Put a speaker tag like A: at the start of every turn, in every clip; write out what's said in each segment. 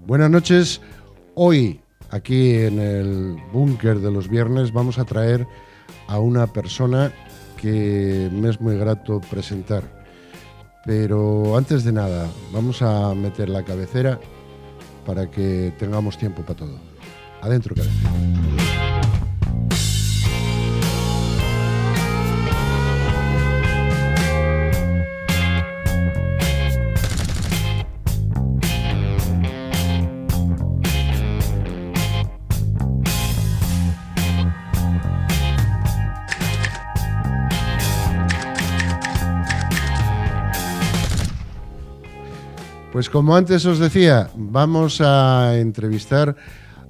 A: Buenas noches. Hoy, aquí en el búnker de los viernes, vamos a traer a una persona que me es muy grato presentar. Pero antes de nada, vamos a meter la cabecera para que tengamos tiempo para todo. Adentro, cabecera. Pues como antes os decía, vamos a entrevistar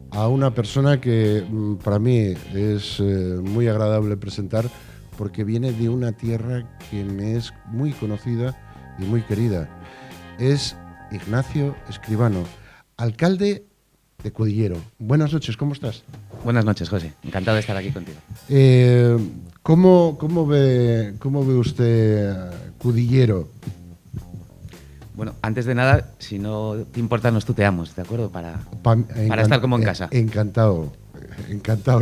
A: a una persona que para mí es muy agradable presentar porque viene de una tierra que me es muy conocida y muy querida. Es Ignacio Escribano, alcalde de Cudillero. Buenas noches, ¿cómo estás?
B: Buenas noches, José. Encantado de estar aquí contigo.
A: ¿Cómo ve usted Cudillero?
B: Bueno, antes de nada, si no te importa, nos tuteamos, ¿de acuerdo? Para estar como en casa.
A: Encantado,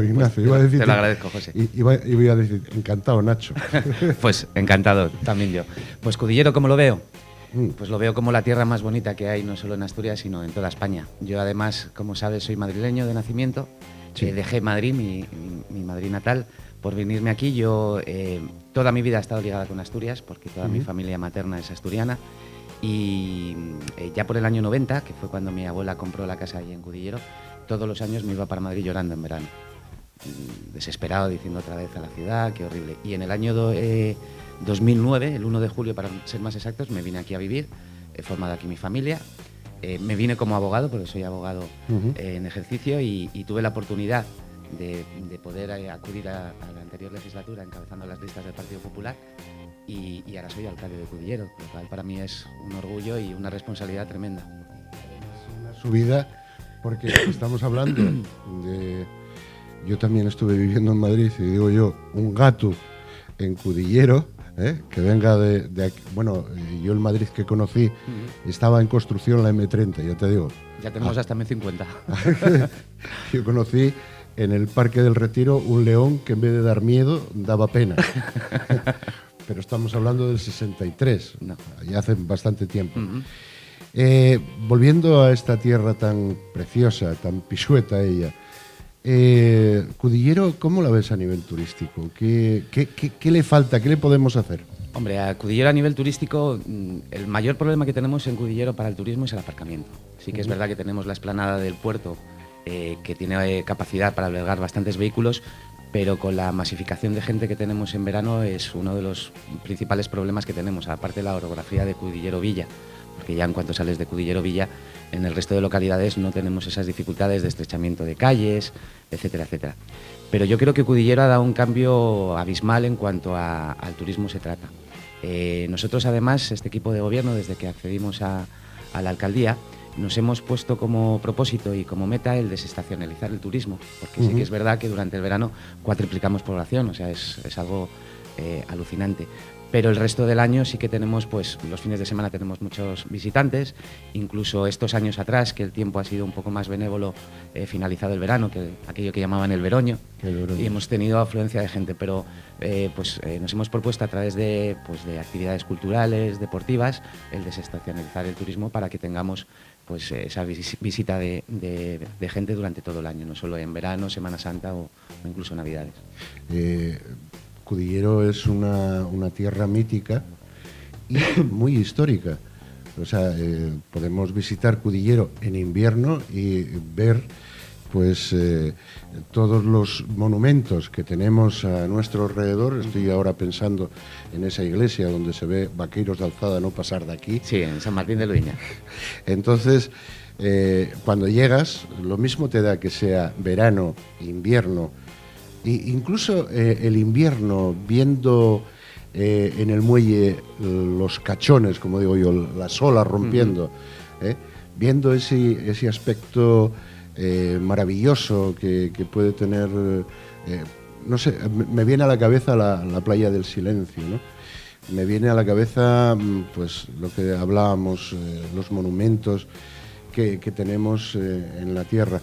A: Ignacio.
B: Pues, te lo agradezco, José.
A: Y voy a decir, encantado, Nacho.
B: Pues encantado, también yo. Pues Cudillero, ¿cómo lo veo? Pues lo veo como la tierra más bonita que hay, no solo en Asturias, sino en toda España. Yo además, como sabes, soy madrileño de nacimiento. Sí. Dejé Madrid, mi Madrid natal, por venirme aquí. Yo toda mi vida he estado ligada con Asturias, porque toda mi familia materna es asturiana. Y ya por el año 90, que fue cuando mi abuela compró la casa allí en Cudillero, todos los años me iba para Madrid llorando en verano, desesperado, diciendo otra vez a la ciudad, qué horrible. Y en el año 2009, el 1 de julio para ser más exactos, me vine aquí a vivir, he formado aquí mi familia, me vine como abogado, porque soy abogado en ejercicio, y tuve la oportunidad de poder acudir a la anterior legislatura encabezando las listas del Partido Popular. Y ahora soy alcalde de Cudillero, lo cual para mí es un orgullo y una responsabilidad tremenda.
A: Una subida, porque estamos hablando de... Yo también estuve viviendo en Madrid y digo yo, un gato en Cudillero, que venga de aquí. Bueno, yo el Madrid que conocí estaba en construcción la M30, ya te digo.
B: Ya tenemos hasta M50.
A: Yo conocí en el Parque del Retiro un león que en vez de dar miedo, daba pena. Pero estamos hablando del 63, no, ya hace bastante tiempo. Volviendo a esta tierra tan preciosa, tan pisueta ella, Cudillero, ¿cómo la ves a nivel turístico? ¿Qué le falta? ¿Qué le podemos hacer?
B: Hombre, a Cudillero a nivel turístico, el mayor problema que tenemos en Cudillero para el turismo es el aparcamiento. Sí que es verdad que tenemos la explanada del puerto, que tiene capacidad para albergar bastantes vehículos, pero con la masificación de gente que tenemos en verano es uno de los principales problemas que tenemos, aparte de la orografía de Cudillero Villa, porque ya en cuanto sales de Cudillero Villa, en el resto de localidades no tenemos esas dificultades de estrechamiento de calles, etcétera, etcétera. Pero yo creo que Cudillero ha dado un cambio abismal en cuanto al turismo se trata. Nosotros además, este equipo de gobierno, desde que accedimos a la alcaldía, nos hemos puesto como propósito y como meta el desestacionalizar el turismo, porque sí que es verdad que durante el verano cuatriplicamos población, o sea, es algo alucinante. Pero el resto del año sí que tenemos, pues los fines de semana tenemos muchos visitantes, incluso estos años atrás, que el tiempo ha sido un poco más benévolo, finalizado el verano, que aquello que llamaban el veroño, y hemos tenido afluencia de gente, pero nos hemos propuesto a través de actividades culturales, deportivas, el desestacionalizar el turismo para que tengamos pues esa visita de gente durante todo el año, no solo en verano, Semana Santa o incluso Navidades.
A: Cudillero es una tierra mítica y muy histórica. O sea, podemos visitar Cudillero en invierno y ver pues todos los monumentos que tenemos a nuestro alrededor. Estoy ahora pensando en esa iglesia donde se ve vaqueiros de alzada no pasar de aquí.
B: Sí, en San Martín de Luña.
A: Entonces, cuando llegas, lo mismo te da que sea verano, invierno, incluso el invierno, viendo en el muelle los cachones, como digo yo, las olas rompiendo, viendo ese aspecto maravilloso que puede tener, no sé, me viene a la cabeza la playa del Silencio, ¿no? Me viene a la cabeza pues lo que hablábamos, los monumentos que tenemos en la Tierra.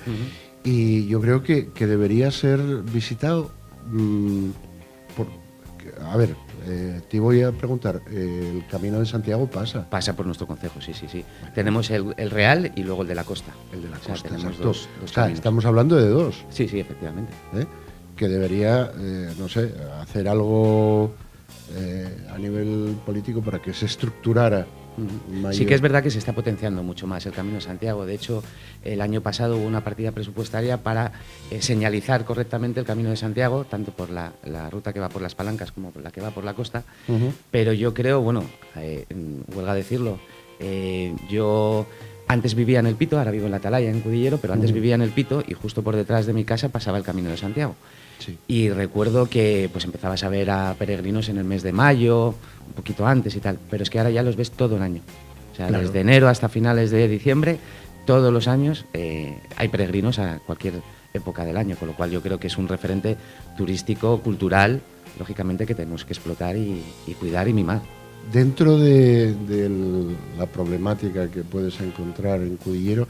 A: Y yo creo que debería ser visitado a ver, te voy a preguntar, ¿el Camino de Santiago pasa?
B: Pasa por nuestro concejo, sí. Tenemos el real y luego el de la costa.
A: El de la costa,
B: tenemos
A: exacto.
B: dos caminos.
A: Estamos hablando de dos.
B: Sí, efectivamente.
A: Que debería, no sé, hacer algo a nivel político para que se estructurara.
B: Sí que es verdad que se está potenciando mucho más el Camino de Santiago. De hecho, el año pasado hubo una partida presupuestaria para señalizar correctamente el Camino de Santiago, tanto por la ruta que va por las Palancas como por la que va por la costa. Pero yo creo, huelga decirlo, yo antes vivía en El Pito, ahora vivo en La Atalaya, en Cudillero, pero antes vivía en El Pito y justo por detrás de mi casa pasaba el Camino de Santiago. Sí. Y recuerdo que pues empezabas a ver a peregrinos en el mes de mayo, un poquito antes y tal, pero es que ahora ya los ves todo el año. O sea, claro, desde enero hasta finales de diciembre, todos los años hay peregrinos a cualquier época del año, con lo cual yo creo que es un referente turístico, cultural, lógicamente que tenemos que explotar y cuidar y mimar.
A: Dentro de la problemática que puedes encontrar en Cudillero,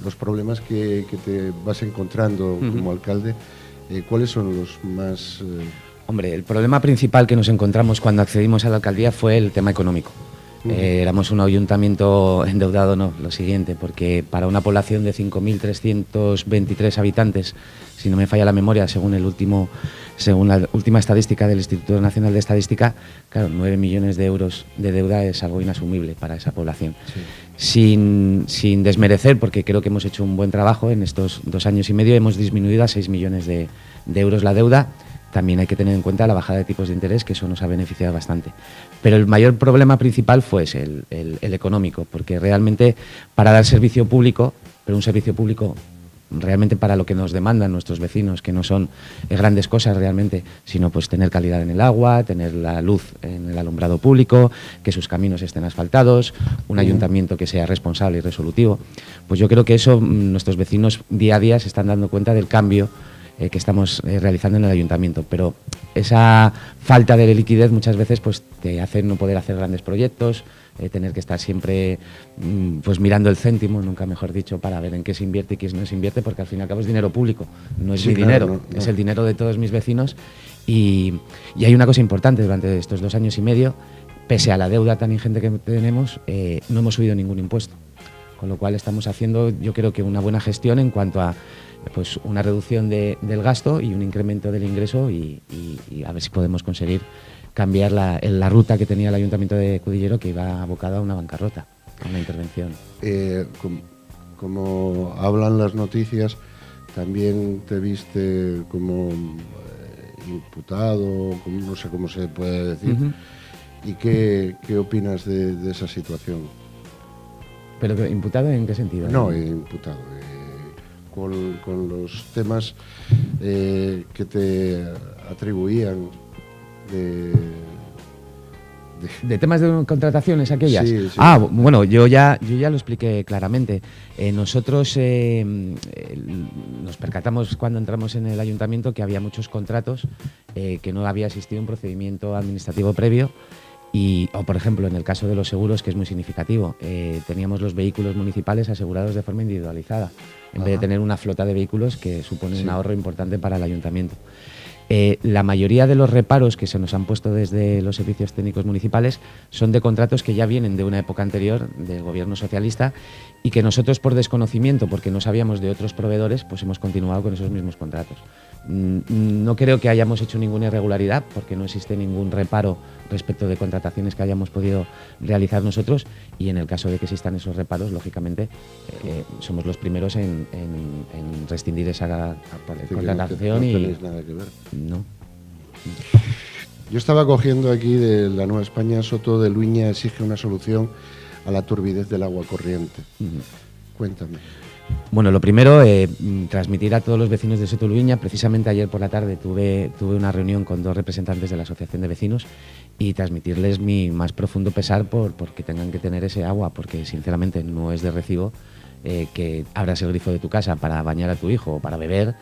A: los problemas que te vas encontrando como alcalde, ¿cuáles son los más...?
B: Hombre, el problema principal que nos encontramos cuando accedimos a la alcaldía fue el tema económico. Éramos un ayuntamiento endeudado, lo siguiente, porque para una población de 5.323 habitantes, si no me falla la memoria, según la última estadística del Instituto Nacional de Estadística, claro, 9 millones de euros de deuda es algo inasumible para esa población. Sí. Sin desmerecer, porque creo que hemos hecho un buen trabajo en estos 2 años y medio, hemos disminuido a 6 millones de euros la deuda. También hay que tener en cuenta la bajada de tipos de interés, que eso nos ha beneficiado bastante. Pero el mayor problema principal fue el económico, porque realmente para dar servicio público, pero un servicio público realmente para lo que nos demandan nuestros vecinos, que no son grandes cosas realmente, sino pues tener calidad en el agua, tener la luz en el alumbrado público, que sus caminos estén asfaltados, un ayuntamiento que sea responsable y resolutivo. Pues yo creo que eso nuestros vecinos día a día se están dando cuenta del cambio que estamos realizando en el ayuntamiento, pero esa falta de liquidez muchas veces pues te hace no poder hacer grandes proyectos, tener que estar siempre pues mirando el céntimo, nunca mejor dicho, para ver en qué se invierte y qué no se invierte, porque al fin y al cabo es dinero público, no es mi dinero, es el dinero de todos mis vecinos. Y hay una cosa importante: durante estos 2 años y medio, pese a la deuda tan ingente que tenemos, no hemos subido ningún impuesto, con lo cual estamos haciendo, yo creo que una buena gestión en cuanto a pues una reducción del gasto y un incremento del ingreso, y a ver si podemos conseguir cambiar la ruta que tenía el Ayuntamiento de Cudillero, que iba abocado a una bancarrota, a una intervención.
A: Como hablan las noticias, también te viste como imputado, como, no sé cómo se puede decir. ¿Y qué opinas de esa situación?
B: ¿Pero imputado en qué sentido?
A: No, imputado. Con los temas que te atribuían
B: de temas de contrataciones aquellas.
A: Sí.
B: Bueno, yo ya lo expliqué claramente. Nosotros nos percatamos cuando entramos en el ayuntamiento que había muchos contratos, que no había existido un procedimiento administrativo previo. O por ejemplo, en el caso de los seguros, que es muy significativo, teníamos los vehículos municipales asegurados de forma individualizada, en vez de tener una flota de vehículos que supone un ahorro importante para el ayuntamiento. La mayoría de los reparos que se nos han puesto desde los servicios técnicos municipales son de contratos que ya vienen de una época anterior, del gobierno socialista, y que nosotros, por desconocimiento, porque no sabíamos de otros proveedores, pues hemos continuado con esos mismos contratos. No creo que hayamos hecho ninguna irregularidad, porque no existe ningún reparo respecto de contrataciones que hayamos podido realizar nosotros, y en el caso de que existan esos reparos, lógicamente somos los primeros en rescindir esa contratación.
A: No tenéis nada que ver.
B: No.
A: Yo estaba cogiendo aquí de La Nueva España: Soto de Luña exige una solución a la turbidez del agua corriente. Cuéntame.
B: Bueno, lo primero, transmitir a todos los vecinos de Soto de Luña. Precisamente ayer por la tarde tuve una reunión con 2 representantes de la Asociación de Vecinos, y transmitirles mi más profundo pesar porque tengan que tener ese agua, porque sinceramente no es de recibo que abras el grifo de tu casa para bañar a tu hijo o para beber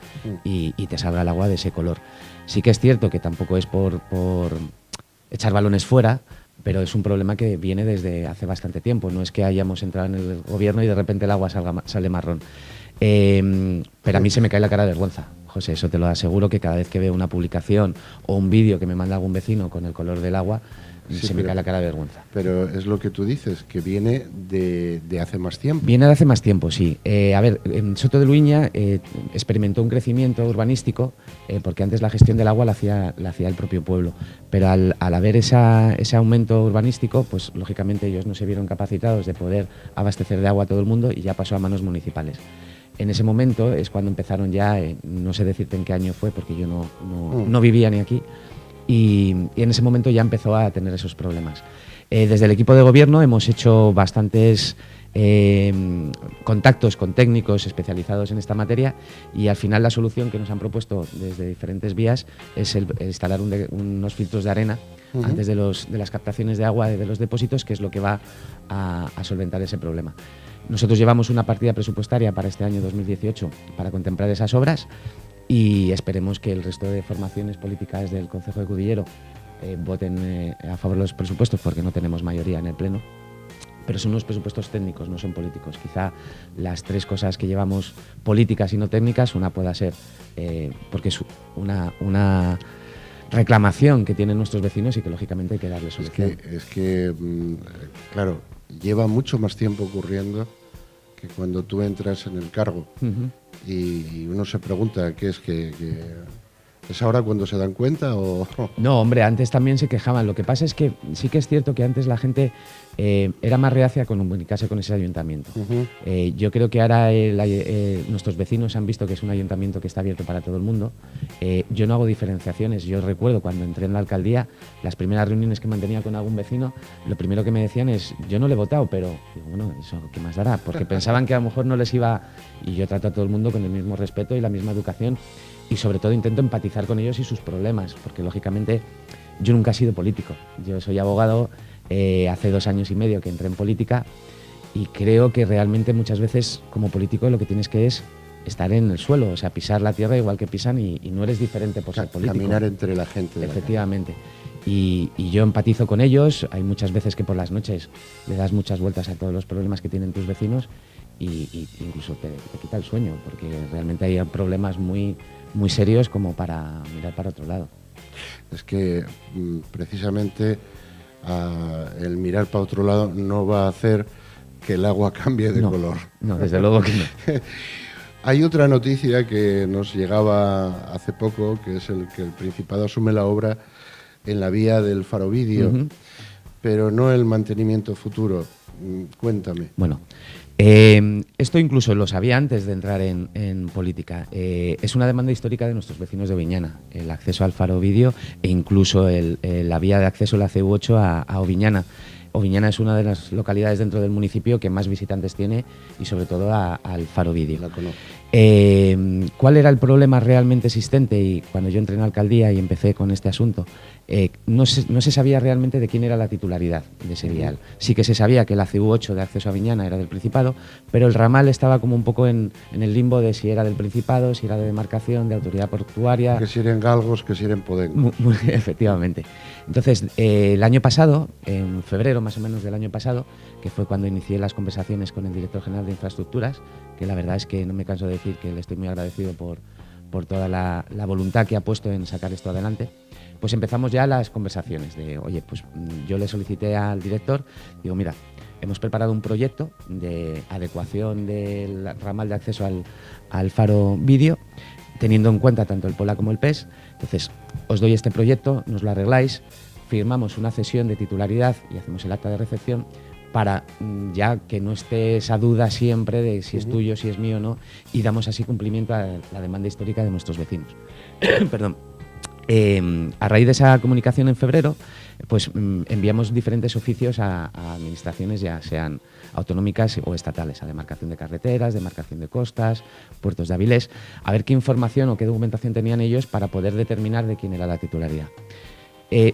B: y te salga el agua de ese color. Sí que es cierto que tampoco es por echar balones fuera, pero es un problema que viene desde hace bastante tiempo. No es que hayamos entrado en el gobierno y de repente el agua sale marrón. Pero a mí se me cae la cara de vergüenza, José, eso te lo aseguro, que cada vez que veo una publicación o un vídeo que me manda algún vecino con el color del agua, se me cae la cara de vergüenza.
A: Pero es lo que tú dices, que viene de hace más tiempo.
B: Viene de hace más tiempo, sí. A ver, en Soto de Luiña experimentó un crecimiento urbanístico porque antes la gestión del agua la hacía el propio pueblo. Pero al haber ese aumento urbanístico, pues lógicamente ellos no se vieron capacitados de poder abastecer de agua a todo el mundo y ya pasó a manos municipales. En ese momento es cuando empezaron ya, no sé decirte en qué año fue porque yo no vivía ni aquí, y en ese momento ya empezó a tener esos problemas. Desde el equipo de gobierno hemos hecho bastantes contactos con técnicos especializados en esta materia y al final la solución que nos han propuesto desde diferentes vías es el instalar unos filtros de arena antes de las captaciones de agua de los depósitos, que es lo que va a solventar ese problema. Nosotros llevamos una partida presupuestaria para este año 2018 para contemplar esas obras y esperemos que el resto de formaciones políticas del Concejo de Cudillero voten a favor de los presupuestos, porque no tenemos mayoría en el Pleno. Pero son unos presupuestos técnicos, no son políticos. Quizá las tres cosas que llevamos políticas y no técnicas, una pueda ser, porque es una reclamación que tienen nuestros vecinos y que lógicamente hay que darle solución.
A: Es que claro, lleva mucho más tiempo ocurriendo que cuando tú entras en el cargo. Y uno se pregunta, ¿qué es que ¿es ahora cuando se dan cuenta o...?
B: No, hombre, antes también se quejaban. Lo que pasa es que sí que es cierto que antes la gente era más reacia a comunicarse con ese ayuntamiento. Yo creo que ahora nuestros vecinos han visto que es un ayuntamiento que está abierto para todo el mundo. Yo no hago diferenciaciones. Yo recuerdo cuando entré en la alcaldía, las primeras reuniones que mantenía con algún vecino, lo primero que me decían es, yo no le he votado, pero digo, bueno, ¿eso qué más dará? Porque pensaban que a lo mejor no les iba... Y yo trato a todo el mundo con el mismo respeto y la misma educación. Y sobre todo intento empatizar con ellos y sus problemas, porque lógicamente yo nunca he sido político. Yo soy abogado, hace 2 años y medio que entré en política y creo que realmente muchas veces como político lo que tienes que es estar en el suelo, o sea, pisar la tierra igual que pisan y no eres diferente por ser político.
A: Caminar entre la gente.
B: Efectivamente. Y yo empatizo con ellos. Hay muchas veces que por las noches le das muchas vueltas a todos los problemas que tienen tus vecinos y incluso te quita el sueño, porque realmente hay problemas muy serios como para mirar para otro lado.
A: Es que precisamente el mirar para otro lado no va a hacer que el agua cambie de color.
B: No, desde luego que no.
A: Hay otra noticia que nos llegaba hace poco, que es que el Principado asume la obra en la vía del Faro Vídeo, pero no el mantenimiento futuro. Cuéntame.
B: Bueno, esto incluso lo sabía antes de entrar en política. Es una demanda histórica de nuestros vecinos de Oviñana, el acceso al Faro Vídeo e incluso la vía de acceso a la CU8 a Oviñana. Oviñana es una de las localidades dentro del municipio que más visitantes tiene y sobre todo al Faro Vídeo.
A: La conozco.
B: ¿Cuál era el problema realmente existente? Y cuando yo entré en la alcaldía y empecé con este asunto, no se sabía realmente de quién era la titularidad de ese vial. Sí que se sabía que la CU8 de acceso a Viñana era del Principado, pero el ramal estaba como un poco en el limbo de si era del Principado, si era de demarcación, de autoridad portuaria.
A: Que si eran galgos, que si eran podengos.
B: Efectivamente. Entonces, el año pasado, en febrero más o menos del año pasado, que fue cuando inicié las conversaciones con el director general de Infraestructuras, que la verdad es que no me canso de decir que le estoy muy agradecido por toda la voluntad que ha puesto en sacar esto adelante, pues empezamos ya las conversaciones de, oye, pues yo le solicité al director, digo, mira, hemos preparado un proyecto de adecuación del ramal de acceso al Faro Vídeo, teniendo en cuenta tanto el POLA como el PES. Entonces, os doy este proyecto, nos lo arregláis, firmamos una cesión de titularidad y hacemos el acta de recepción para ya que no esté esa duda siempre de si es tuyo, si es mío o no, y damos así cumplimiento a la demanda histórica de nuestros vecinos. Perdón. A raíz de esa comunicación en febrero, pues enviamos diferentes oficios a administraciones, ya sean autonómicas o estatales, a demarcación de carreteras, demarcación de costas, puertos de Avilés, a ver qué información o qué documentación tenían ellos para poder determinar de quién era la titularidad.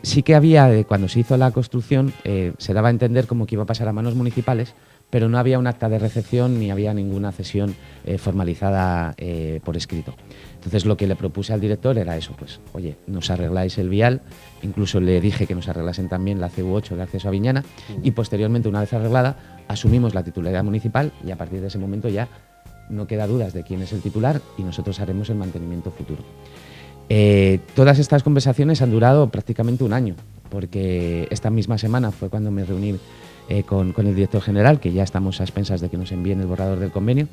B: Sí que había, cuando se hizo la construcción, se daba a entender como que iba a pasar a manos municipales, pero no había un acta de recepción ni había ninguna cesión formalizada por escrito. Entonces lo que le propuse al director era eso, pues oye, nos arregláis el vial, incluso le dije que nos arreglasen también la CU8 de acceso a Viñana y posteriormente, una vez arreglada, asumimos la titularidad municipal y a partir de ese momento ya no queda dudas de quién es el titular y nosotros haremos el mantenimiento futuro. Todas estas conversaciones han durado prácticamente un año, porque esta misma semana fue cuando me reuní con el director general, que ya estamos a expensas de que nos envíen el borrador del convenio.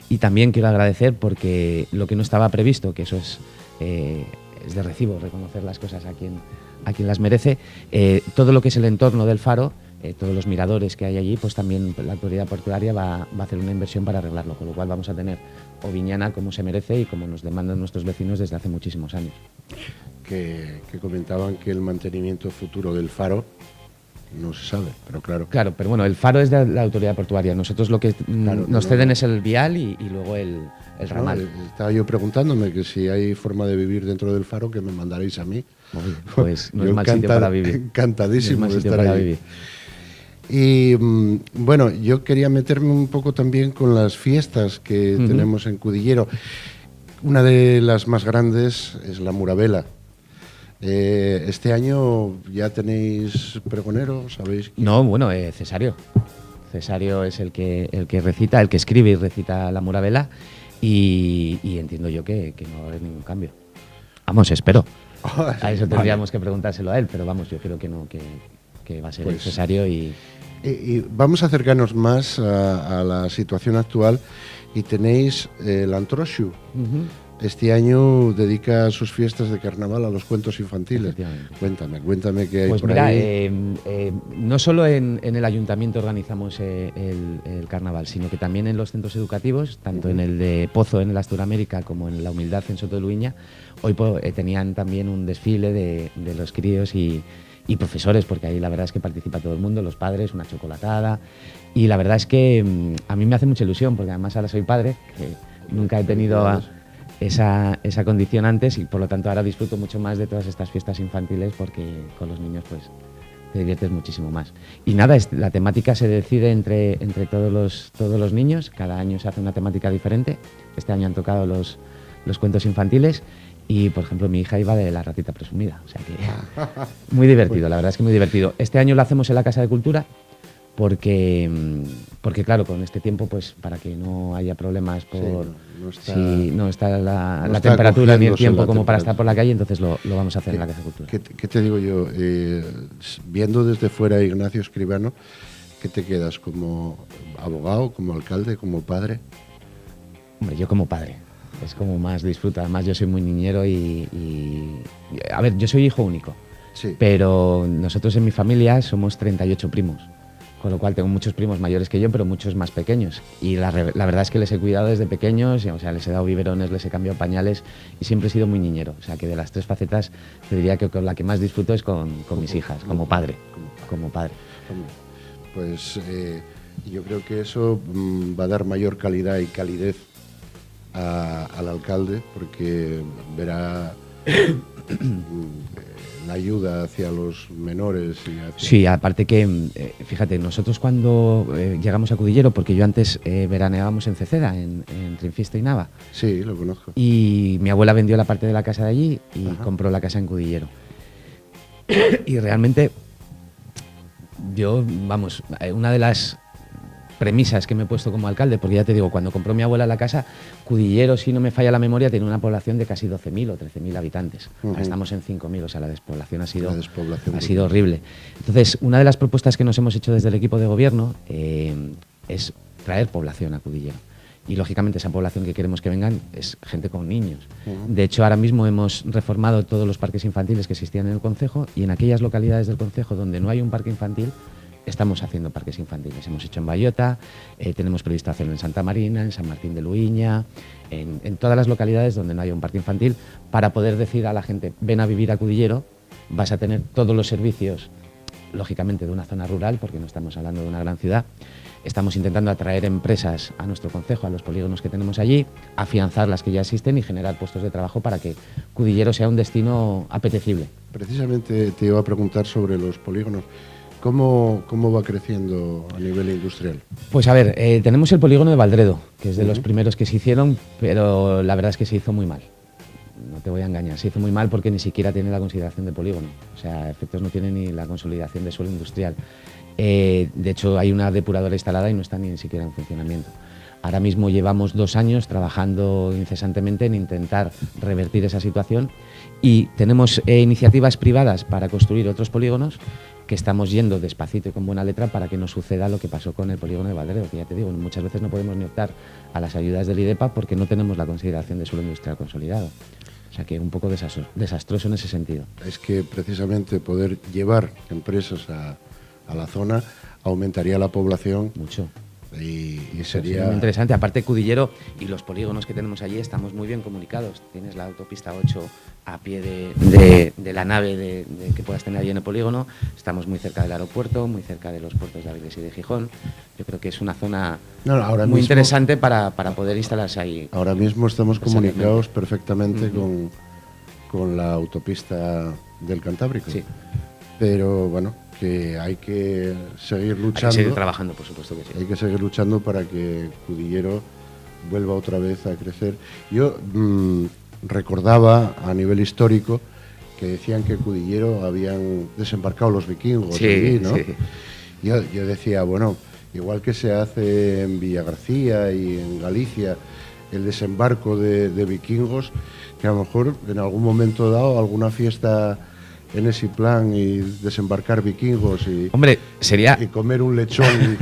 B: Y también quiero agradecer porque lo que no estaba previsto, que eso es de recibo, reconocer las cosas a quien las merece, todo lo que es el entorno del faro, todos los miradores que hay allí, pues también la autoridad portuaria va a hacer una inversión para arreglarlo, con lo cual vamos a tener Oviñana como se merece y como nos demandan nuestros vecinos desde hace muchísimos años.
A: Que comentaban que el mantenimiento futuro del faro no se sabe, pero claro.
B: Claro, pero bueno, el faro es de la autoridad portuaria. Nosotros lo que nos ceden es el vial y luego el ramal.
A: Estaba yo preguntándome que si hay forma de vivir dentro del faro, que me mandaréis a mí.
B: Pues no es mal sitio para vivir.
A: Encantadísimo de estar ahí. Y bueno, yo quería meterme un poco también con las fiestas que tenemos en Cudillero. Una de las más grandes es la Muravela. Este año ya tenéis pregonero, ¿sabéis quién?
B: No, bueno, Cesario. Cesario es el que recita, el que escribe y recita la Muravela y entiendo yo que no va a haber ningún cambio. Vamos, espero. A eso tendríamos que preguntárselo a él, pero vamos, yo creo que no, que va a ser el Cesario y
A: vamos a acercarnos más a la situación actual y tenéis el Antroxu. Este año dedica sus fiestas de carnaval a los cuentos infantiles. Cuéntame qué hay
B: pues
A: por
B: mira,
A: ahí.
B: No solo en el ayuntamiento organizamos el carnaval, sino que también en los centros educativos, tanto en el de Pozo en el Asturamérica como en la Humildad en Soto de Luiña, hoy tenían también un desfile de los críos y profesores, porque ahí la verdad es que participa todo el mundo, los padres, una chocolatada, y la verdad es que a mí me hace mucha ilusión, porque además ahora soy padre, que nunca he tenido esa condición antes y por lo tanto ahora disfruto mucho más de todas estas fiestas infantiles porque con los niños pues te diviertes muchísimo más. Y nada, la temática se decide entre todos los niños, cada año se hace una temática diferente, este año han tocado los cuentos infantiles. Y, por ejemplo, mi hija iba de la ratita presumida, o sea que muy divertido, la verdad es que muy divertido. Este año lo hacemos en la Casa de Cultura porque claro, con este tiempo, pues para que no haya problemas por si no está la temperatura ni el tiempo como para estar por la calle, entonces lo vamos a hacer en la Casa de Cultura.
A: ¿Qué te digo yo? Viendo desde fuera a Ignacio Escribano, ¿qué te quedas? ¿Como abogado, como alcalde, como padre?
B: Hombre, yo como padre. Es como más disfruta. Además, yo soy muy niñero y a ver, yo soy hijo único.
A: Sí.
B: Pero nosotros en mi familia somos 38 primos. Con lo cual tengo muchos primos mayores que yo, pero muchos más pequeños. Y la verdad es que les he cuidado desde pequeños, o sea, les he dado biberones, les he cambiado pañales y siempre he sido muy niñero. O sea, que de las tres facetas te diría que con la que más disfruto es con mis hijas, como padre.
A: Pues yo creo que eso va a dar mayor calidad y calidez al alcalde, porque verá la ayuda hacia los menores.
B: Sí, aparte que, fíjate, nosotros cuando llegamos a Cudillero, porque yo antes veraneábamos en Ceceda, en Trinfisto y Nava.
A: Sí, lo conozco.
B: Y mi abuela vendió la parte de la casa de allí y compró la casa en Cudillero. Y realmente, yo, vamos, una de las premisas que me he puesto como alcalde, porque ya te digo, cuando compró mi abuela la casa, Cudillero, si no me falla la memoria, tiene una población de casi 12.000 o 13.000 habitantes. Ahora estamos en 5.000, o sea, la despoblación ha sido horrible. Entonces, una de las propuestas que nos hemos hecho desde el equipo de gobierno es traer población a Cudillero. Y, lógicamente, esa población que queremos que vengan es gente con niños. De hecho, ahora mismo hemos reformado todos los parques infantiles que existían en el concejo y en aquellas localidades del concejo donde no hay un parque infantil, estamos haciendo parques infantiles. Hemos hecho en Bayota, tenemos previsto hacerlo en Santa Marina, en San Martín de Luiña, en todas las localidades donde no haya un parque infantil, para poder decir a la gente, ven a vivir a Cudillero, vas a tener todos los servicios, lógicamente de una zona rural, porque no estamos hablando de una gran ciudad. Estamos intentando atraer empresas a nuestro concejo, a los polígonos que tenemos allí, afianzar las que ya existen y generar puestos de trabajo para que Cudillero sea un destino apetecible.
A: Precisamente te iba a preguntar sobre los polígonos. ¿Cómo va creciendo a nivel industrial?
B: Pues a ver, tenemos el polígono de Valdredo, que es de los primeros que se hicieron, pero la verdad es que se hizo muy mal. No te voy a engañar, se hizo muy mal porque ni siquiera tiene la consideración de polígono. O sea, efectos no tiene ni la consolidación de suelo industrial. De hecho, hay una depuradora instalada y no está ni siquiera en funcionamiento. Ahora mismo llevamos 2 años trabajando incesantemente en intentar revertir esa situación y tenemos iniciativas privadas para construir otros polígonos que estamos yendo despacito y con buena letra para que no suceda lo que pasó con el polígono de Valdredo, que ya te digo, muchas veces no podemos ni optar a las ayudas del IDEPA porque no tenemos la consideración de suelo industrial consolidado. O sea que un poco desastroso en ese sentido.
A: Es que precisamente poder llevar empresas a la zona aumentaría la población.
B: Mucho.
A: Y
B: Sería
A: sería
B: muy interesante. Aparte, Cudillero y los polígonos que tenemos allí estamos muy bien comunicados. Tienes la autopista 8 a pie de la nave que puedas tener allí en el polígono. Estamos muy cerca del aeropuerto, muy cerca de los puertos de Avilés y de Gijón. Yo creo que es una zona muy interesante para poder instalarse ahí.
A: Ahora mismo estamos comunicados perfectamente con la autopista del Cantábrico.
B: Sí.
A: Pero bueno, que hay que seguir luchando.
B: Hay que seguir trabajando, por supuesto que sí.
A: Hay que seguir luchando para que Cudillero vuelva otra vez a crecer. Yo recordaba a nivel histórico que decían que Cudillero habían desembarcado los vikingos allí, ¿no?
B: Sí.
A: Yo decía, bueno, igual que se hace en Villagarcía y en Galicia el desembarco de vikingos, que a lo mejor en algún momento dado alguna fiesta en ese plan y desembarcar vikingos y,
B: hombre,
A: y comer un lechón.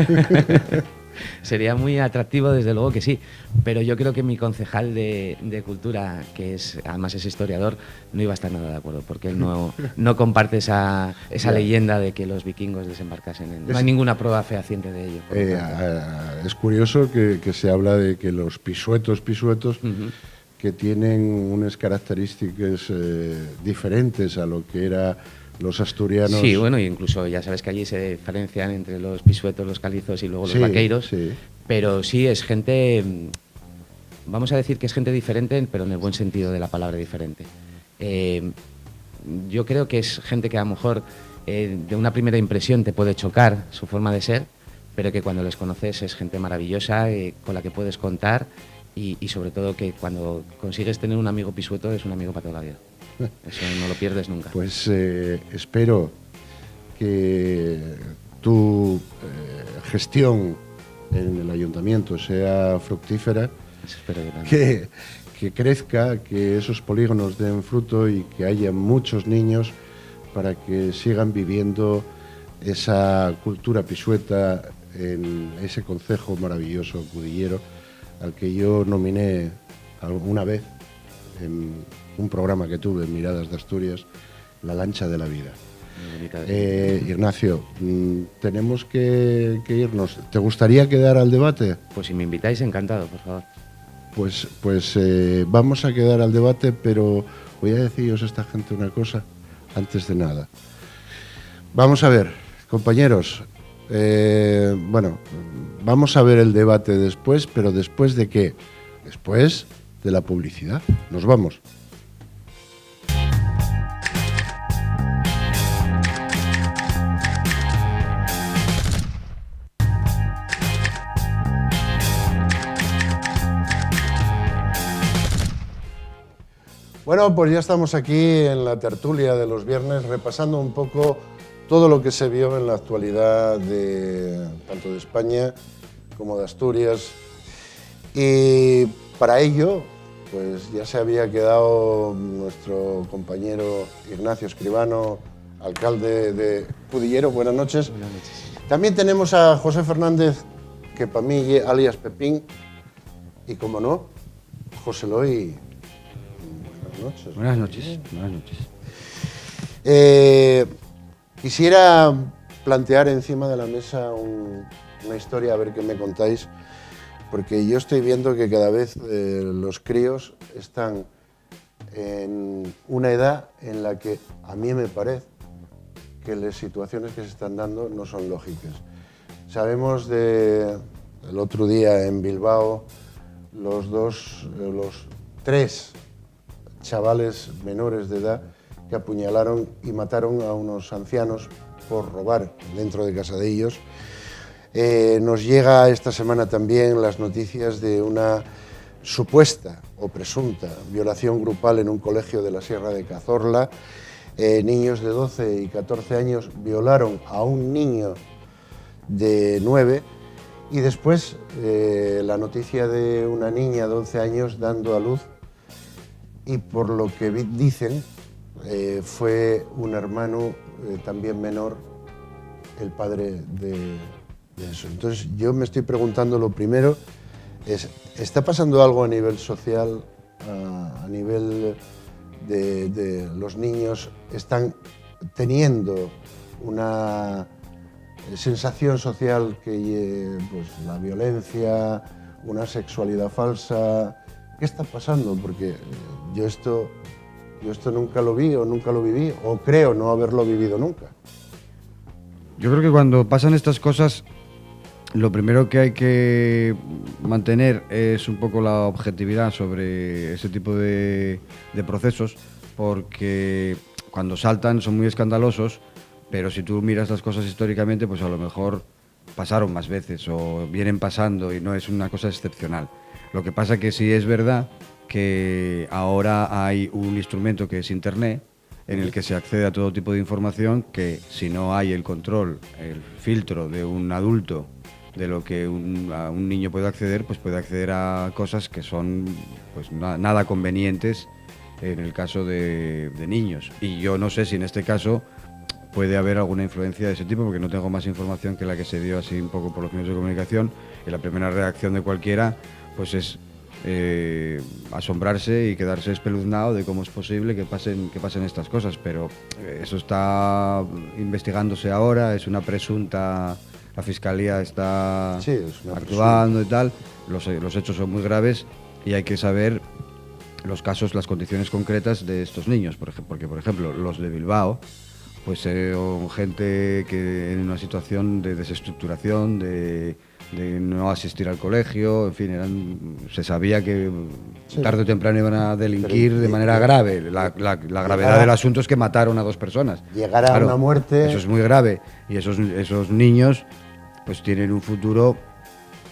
B: Sería muy atractivo, desde luego que sí, pero yo creo que mi concejal de Cultura, que además es historiador, no iba a estar nada de acuerdo, porque él no comparte esa leyenda de que los vikingos desembarcasen. No hay ninguna prueba fehaciente de ello.
A: Es curioso que se habla de que los pisuetos que tienen unas características diferentes a lo que era los asturianos.
B: Sí, bueno, incluso ya sabes que allí se diferencian entre los pisuetos, los calizos y luego los vaqueiros, pero sí es gente, vamos a decir que es gente diferente, pero en el buen sentido de la palabra diferente. Yo creo que es gente que a lo mejor de una primera impresión te puede chocar su forma de ser, pero que cuando les conoces es gente maravillosa, con la que puedes contar. Y sobre todo que cuando consigues tener un amigo pisueto es un amigo para toda la vida. Eso no lo pierdes nunca.
A: Pues espero que tu gestión en el ayuntamiento sea fructífera,
B: espero
A: que crezca, que esos polígonos den fruto y que haya muchos niños para que sigan viviendo esa cultura pisueta en ese concejo maravilloso Cudillero, al que yo nominé alguna vez en un programa que tuve en Miradas de Asturias, La lancha de la vida. Ignacio, tenemos que irnos. ¿Te gustaría quedar al debate?
B: Pues si me invitáis, encantado, por favor.
A: Pues vamos a quedar al debate, pero voy a deciros a esta gente una cosa antes de nada. Vamos a ver, compañeros. Bueno, vamos a ver el debate después, pero ¿después de qué? Después de la publicidad. Nos vamos. Bueno, pues ya estamos aquí en la tertulia de los viernes, repasando un poco todo lo que se vio en la actualidad tanto de España como de Asturias. Y para ello, pues ya se había quedado nuestro compañero Ignacio Escribano, alcalde de Cudillero. Buenas noches.
B: Buenas noches.
A: También tenemos a José Fernández, que para mí alias Pepín, y como no, José Loy. Buenas noches.
C: Buenas noches. Buenas noches.
A: Quisiera plantear encima de la mesa una historia, a ver qué me contáis, porque yo estoy viendo que cada vez los críos están en una edad en la que a mí me parece que las situaciones que se están dando no son lógicas. Sabemos el otro día en Bilbao, los 3 chavales menores de edad que apuñalaron y mataron a unos ancianos por robar dentro de casa de ellos. Nos llega esta semana también las noticias de una supuesta o presunta violación grupal en un colegio de la Sierra de Cazorla. Niños de 12 y 14 años violaron a un niño de 9 y después la noticia de una niña de 11 años dando a luz, y por lo que dicen fue un hermano también menor el padre de eso. Entonces yo me estoy preguntando, lo primero es, ¿está pasando algo a nivel social, a nivel de los niños? ¿Están teniendo una sensación social que pues, la violencia, una sexualidad falsa? ¿Qué está pasando? Porque yo esto nunca lo vi o nunca lo viví, o creo no haberlo vivido nunca.
C: Yo creo que cuando pasan estas cosas, lo primero que hay que mantener es un poco la objetividad sobre ese tipo de procesos, porque cuando saltan son muy escandalosos, pero si tú miras las cosas históricamente, pues a lo mejor pasaron más veces o vienen pasando y no es una cosa excepcional. Lo que pasa que sí es verdad que ahora hay un instrumento que es Internet, en el que se accede a todo tipo de información que, si no hay el control, el filtro de un adulto de lo que a un niño puede acceder, pues puede acceder a cosas que son pues nada convenientes en el caso de niños. Y yo no sé si en este caso puede haber alguna influencia de ese tipo, porque no tengo más información que la que se dio así un poco por los medios de comunicación, y la primera reacción de cualquiera pues es asombrarse y quedarse espeluznado de cómo es posible que pasen estas cosas, pero eso está investigándose ahora, es una presunta, la Fiscalía está actuando y tal, los hechos son muy graves y hay que saber los casos, las condiciones concretas de estos niños, porque por ejemplo los de Bilbao, pues son gente que en una situación de desestructuración, de no asistir al colegio, en fin, se sabía que tarde o temprano iban a delinquir de manera grave. La gravedad del asunto es que mataron a 2 personas.
A: Llegar a una muerte...
C: Eso es muy grave. Y esos niños pues tienen un futuro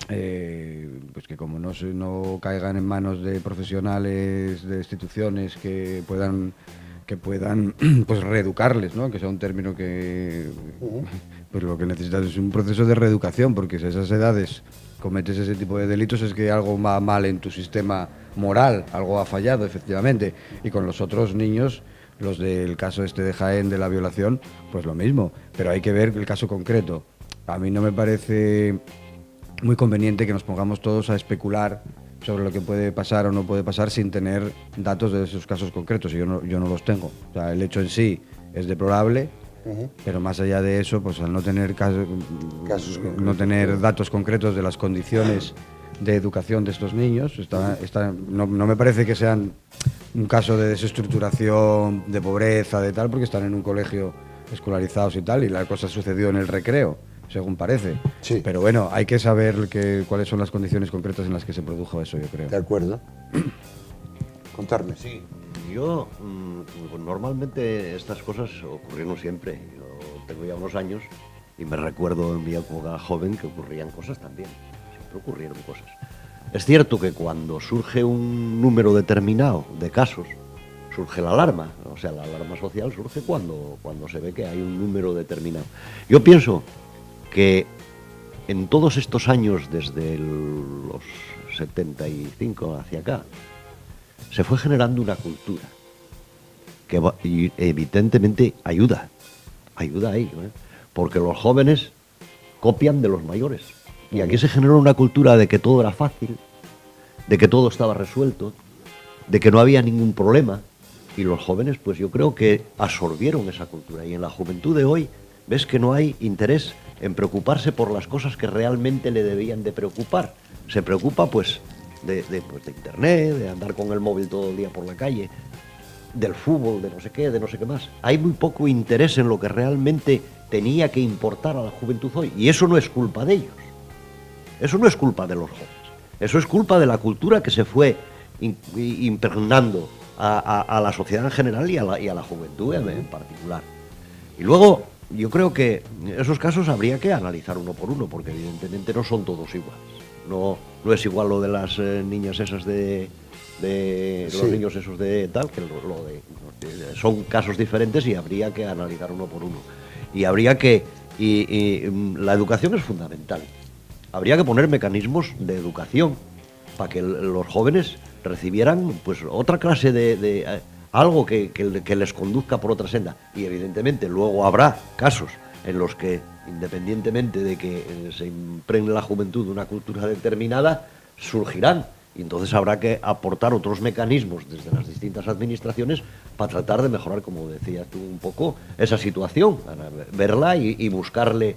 C: pues que como no caigan en manos de profesionales, de instituciones que puedan pues reeducarles, ¿no? Que sea un término que pues lo que necesitas es un proceso de reeducación, porque si a esas edades cometes ese tipo de delitos es que algo va mal en tu sistema moral, algo ha fallado efectivamente. Y con los otros niños, los del caso este de Jaén de la violación, pues lo mismo, pero hay que ver el caso concreto. A mí no me parece muy conveniente que nos pongamos todos a especular sobre lo que puede pasar o no puede pasar sin tener datos de esos casos concretos, y yo no los tengo. O sea, el hecho en sí es deplorable, pero más allá de eso, pues al no tener no tener datos concretos de las condiciones de educación de estos niños, no me parece que sean un caso de desestructuración, de pobreza, de tal, porque están en un colegio escolarizados y tal, y la cosa sucedió en el recreo, según parece.
A: Sí.
C: Pero bueno, hay que saber cuáles son las condiciones concretas en las que se produjo eso, yo creo.
A: De acuerdo. Contarme.
D: Sí, yo normalmente estas cosas ocurrieron siempre. Yo tengo ya unos años y me recuerdo en mi época joven que ocurrían cosas también. Siempre ocurrieron cosas. Es cierto que cuando surge un número determinado de casos, surge la alarma. O sea, la alarma social surge cuando se ve que hay un número determinado. Yo pienso que en todos estos años, desde los 75 hacia acá, se fue generando una cultura que evidentemente ayuda ahí, ¿eh? Porque los jóvenes copian de los mayores. Y aquí se generó una cultura de que todo era fácil, de que todo estaba resuelto, de que no había ningún problema. Y los jóvenes, pues yo creo que absorbieron esa cultura. Y en la juventud de hoy ves que no hay interés en preocuparse por las cosas que realmente le debían de preocupar. Se preocupa pues de internet, de andar con el móvil todo el día por la calle, del fútbol, de no sé qué más. Hay muy poco interés en lo que realmente tenía que importar a la juventud hoy. Y eso no es culpa de ellos. Eso no es culpa de los jóvenes. Eso es culpa de la cultura que se fue impregnando a la sociedad en general y a la juventud en particular. Y luego, yo creo que esos casos habría que analizar uno por uno, porque evidentemente no son todos iguales. No es igual lo de las niñas esas los niños esos de tal, que son casos diferentes y habría que analizar uno por uno. Y habría que... la educación es fundamental. Habría que poner mecanismos de educación para que los jóvenes recibieran pues otra clase de algo que les conduzca por otra senda. Y evidentemente luego habrá casos en los que, independientemente de que se impregne la juventud de una cultura determinada, surgirán. Y entonces habrá que aportar otros mecanismos desde las distintas administraciones para tratar de mejorar, como decías tú un poco, esa situación, verla y buscarle